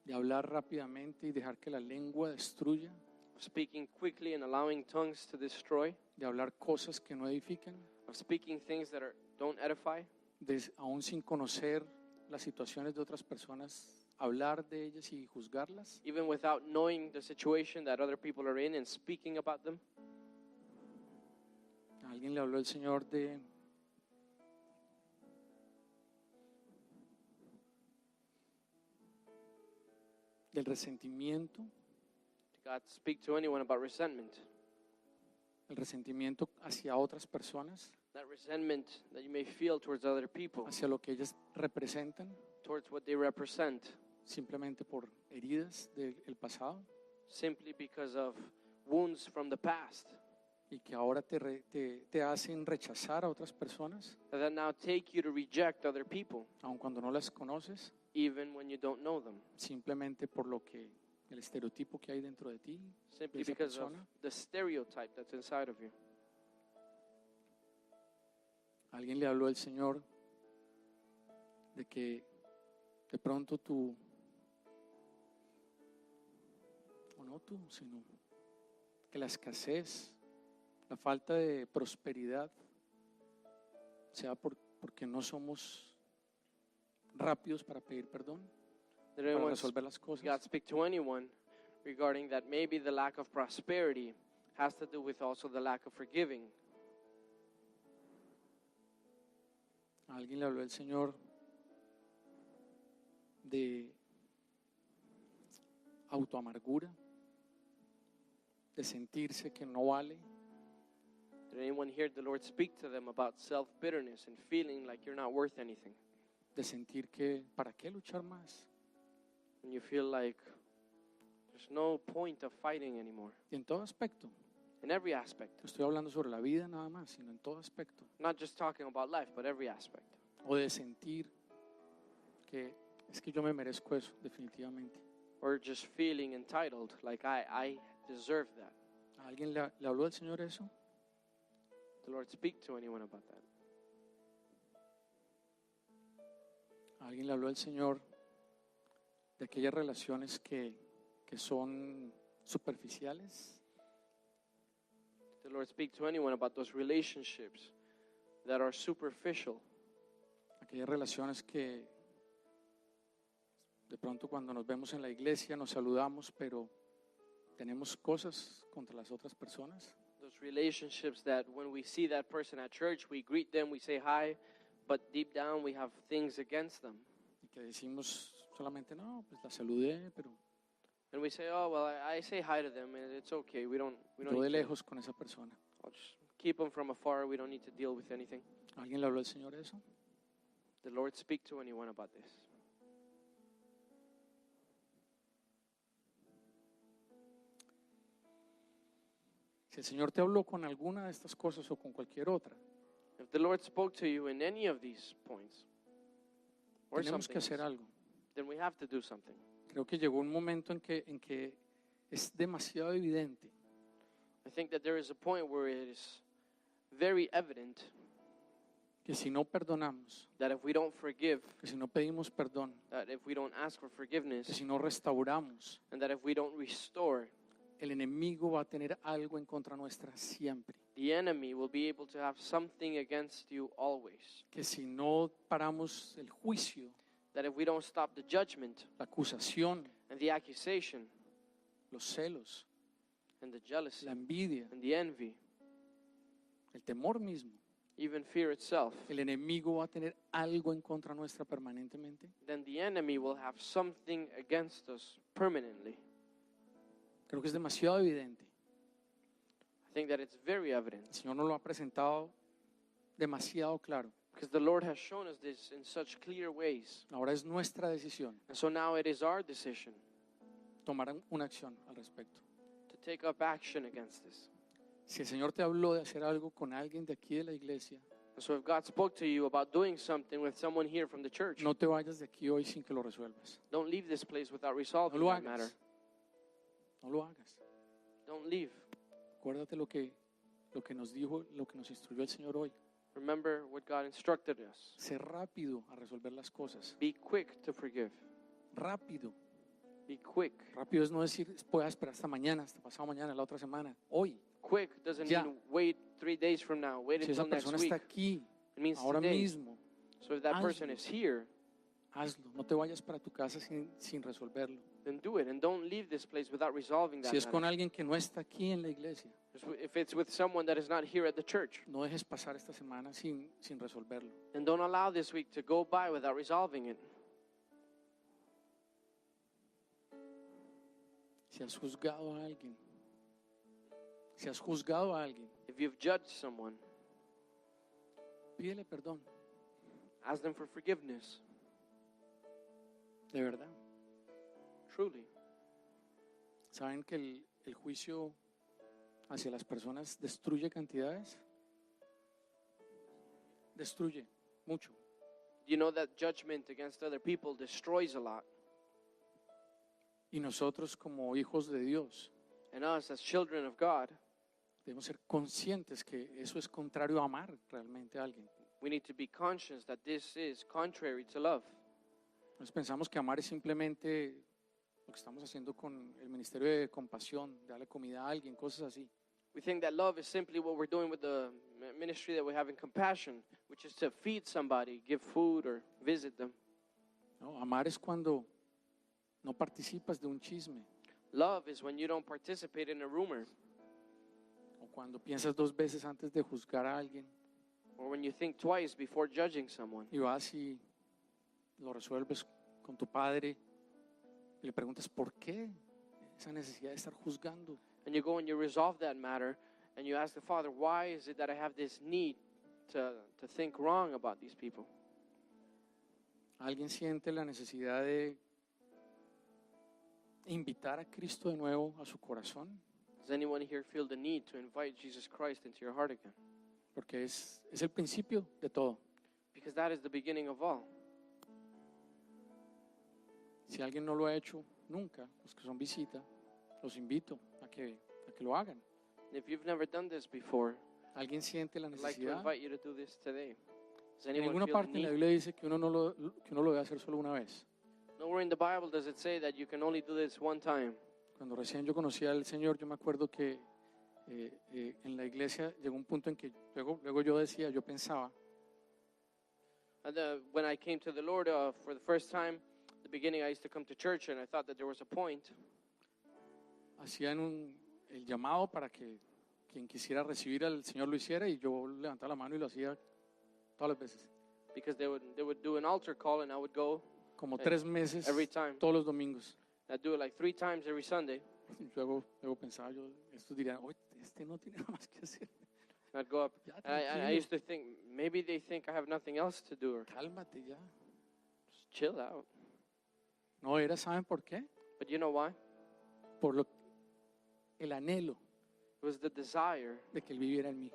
de hablar rápidamente y dejar que la lengua destruya, Of speaking quickly and allowing tongues to destroy? de hablar cosas que no edifican, Of speaking things that don't edify? aún sin conocer las situaciones de otras personas, hablar de ellas y juzgarlas? Even without knowing the situation that other people are in and speaking about them? ¿A alguien le habló el Señor del resentimiento? Did God speak to anyone about resentment? El resentimiento hacia otras personas, That resentment that you may feel towards other people, hacia lo que ellas representan, towards what they represent, simplemente por heridas del pasado, simply because of wounds from the past, y que ahora te hacen rechazar a otras personas, that now take you to reject other people, aun cuando no las conoces, even when you don't know them, simplemente por lo que el estereotipo que hay dentro de ti, simply esa because of persona. the stereotype that's inside of you. Alguien le habló el Señor de que de pronto o no tú, sino que la escasez, la falta de prosperidad sea porque no somos rápidos para pedir perdón, Did para anyone resolver las God cosas. speak to anyone regarding that maybe the lack of prosperity has to do with also the lack of forgiving? A alguien le habló el Señor de autoamargura, de sentirse que no vale, Did anyone hear the Lord speak to them about self-bitterness and feeling like you're not worth anything? de sentir que ¿para qué luchar más? And you feel like there's no point of fighting anymore. Y en todo aspecto. In every aspect. No estoy hablando sobre la vida nada más, sino en todo aspecto. Not just talking about life, but every aspect. O de sentir que es que yo me merezco eso, definitivamente. Or just feeling entitled, like I deserve that. ¿A alguien le habló el Señor eso? The Lord speak to anyone about that. ¿A alguien le habló el Señor de aquellas relaciones que son superficiales? The Lord speak to anyone about those relationships that are superficial. Aquellas relaciones que de pronto cuando nos vemos en la iglesia nos saludamos, pero tenemos cosas contra las otras personas. Those relationships that when we see that person at church, we greet them, we say hi, but deep down we have things against them. Y que decimos solamente, no, pues la saludé, pero And we say, oh, well, I say hi to them, and it's okay. We don't yo de need to, lejos con esa persona. I'll just keep them from afar. We don't need to deal with anything. ¿Alguien le habló al Señor eso? The Lord speak to anyone about this. Si el Señor te habló con alguna de estas cosas o con cualquier otra, If the Lord spoke to you in any of these points, or tenemos que something hacer else, algo. then we have to do something. Creo que llegó un momento en que es demasiado evidente I think that there is a point where it is very evident que si no perdonamos, that if we don't forgive, que si no pedimos perdón, that if we don't ask for que forgiveness, si no restauramos, and that if we don't restore, el enemigo va a tener algo en contra nuestra siempre. the enemy will be able to have something against you always. Que si no paramos el juicio, That if we don't stop the judgment la acusación, and the accusation los celos, and the jealousy la envidia, and the envy, el temor mismo, even fear itself, el enemigo va a tener algo en contra nuestra permanentemente. then the enemy will have something against us permanently. Creo que es demasiado evidente. I think that it's very evident El Señor nos lo ha presentado demasiado claro. because the Lord has shown us this in such clear ways. Ahora es nuestra decisión And so now it is our decision tomar una acción al respecto. to take up action against this. Si el Señor te habló de hacer algo con alguien de aquí de la iglesia, And so if God spoke to you about doing something with someone here from the church, no te vayas de aquí hoy sin que lo resuelvas. don't leave this place without No resolving lo that matter. hagas. No lo hagas. Don't leave. Acuérdate lo que nos dijo, lo que nos instruyó el Señor hoy. Remember what God instructed us. Sé rápido a resolver las cosas. Be quick to forgive. Rápido. Be quick. Rápido es no decir, puedes esperar hasta mañana, hasta pasado mañana, la otra semana. Hoy. Quick doesn't Ya. mean wait 3 days from now. Wait Si esa until next persona week. está aquí, It means ahora today. mismo, So if that person hazlo. is here, hazlo. No te vayas para tu casa sin resolverlo. then do it. And don't leave this place without resolving that Si es con matter. alguien que no está aquí en la iglesia, If it's with someone that is not here at the church, no dejes pasar esta semana sin resolverlo. then don't allow this week to go by without resolving it. Si has juzgado a alguien, si has juzgado a alguien, If you've judged someone, pídele perdón, ask them for forgiveness. de verdad. Truly. ¿Saben que el juicio hacia las personas destruye cantidades? Destruye mucho. You know that judgment against other people destroys a lot. Y nosotros como hijos de Dios And us as children of God, debemos ser conscientes que eso es contrario a amar realmente a alguien. we need to be conscious that this is contrary to love. Entonces pensamos que amar es simplemente lo que estamos haciendo con el ministerio de compasión, de darle comida a alguien, cosas así. We think that love is simply what we're doing with the ministry that we have in compassion, which is to feed somebody, give food, or visit them. ¿No? Amar es cuando no participas de un chisme Love is when you don't participate in a rumor, o cuando piensas dos veces antes de juzgar a alguien or when you think twice before judging someone. y vas y lo resuelves con tu padre y le preguntas por qué esa necesidad de estar juzgando. And you go and you resolve that matter, and you ask the Father, why is it that I have this need to think wrong about these people? ¿Alguien siente la necesidad de invitar a Cristo de nuevo a su corazón? Does anyone here feel the need to invite Jesus Christ into your heart again? Porque es el principio de todo. Because that is the beginning of all. Si alguien no lo ha hecho nunca, los que son visita, los invito a que lo hagan. And if you've never done this before, ¿Alguien siente la I'd like to necesidad? invite you to do this today. Does En anyone ninguna feel the parte en la need? Biblia dice que uno lo debe hacer solo una vez. Nowhere in the Bible does it say that you can only do this one time. Cuando recién yo conocí al Señor, yo me acuerdo que en la iglesia llegó un punto en que luego yo pensaba, And when I came to the Lord for the first time, beginning, I used to come to church and I thought that there was a point. Hacían el llamado para que quien quisiera recibir al Señor lo hiciera y yo levantaba la mano y lo hacía todas las veces. Because they would do an altar call and I would go Como 3 meses, every time. todos los domingos. I'd do it like 3 times every Sunday. Y luego pensaba yo, estos dirían, oye, este no tiene nada más que hacer. I'd go up. Ya, And I tranquilo, used to think, maybe they think I have nothing else to do or cálmate ya. just chill out. No era, ¿saben por qué? But you know why? Por el anhelo It was the desire de que Él viviera en mí.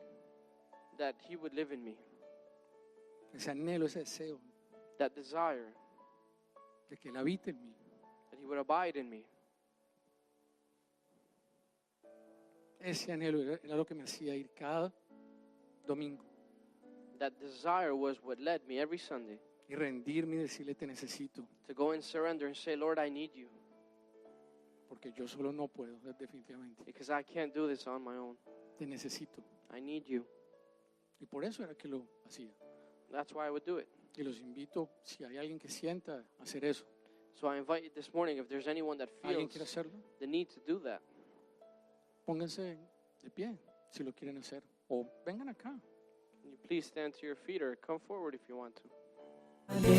that He would live in me. Ese anhelo, ese deseo That desire de que Él habite en mí. that He would abide in me. Ese anhelo era lo que me hacía ir cada domingo That desire was what led me every Sunday y rendirme y decirle, te necesito, to go and surrender and say, Lord, I need you porque yo solo no puedo, definitivamente. because I can't do this on my own. Te necesito. I need you. Y por eso era que lo hacía. That's why I would do it. Y los invito, si hay alguien que sienta hacer eso, So I invite you this morning, if there's anyone that alguien feels quiere hacerlo, the need to do that, pónganse de pie si lo quieren hacer. O vengan acá. can you please stand to your feet or come forward if you want to.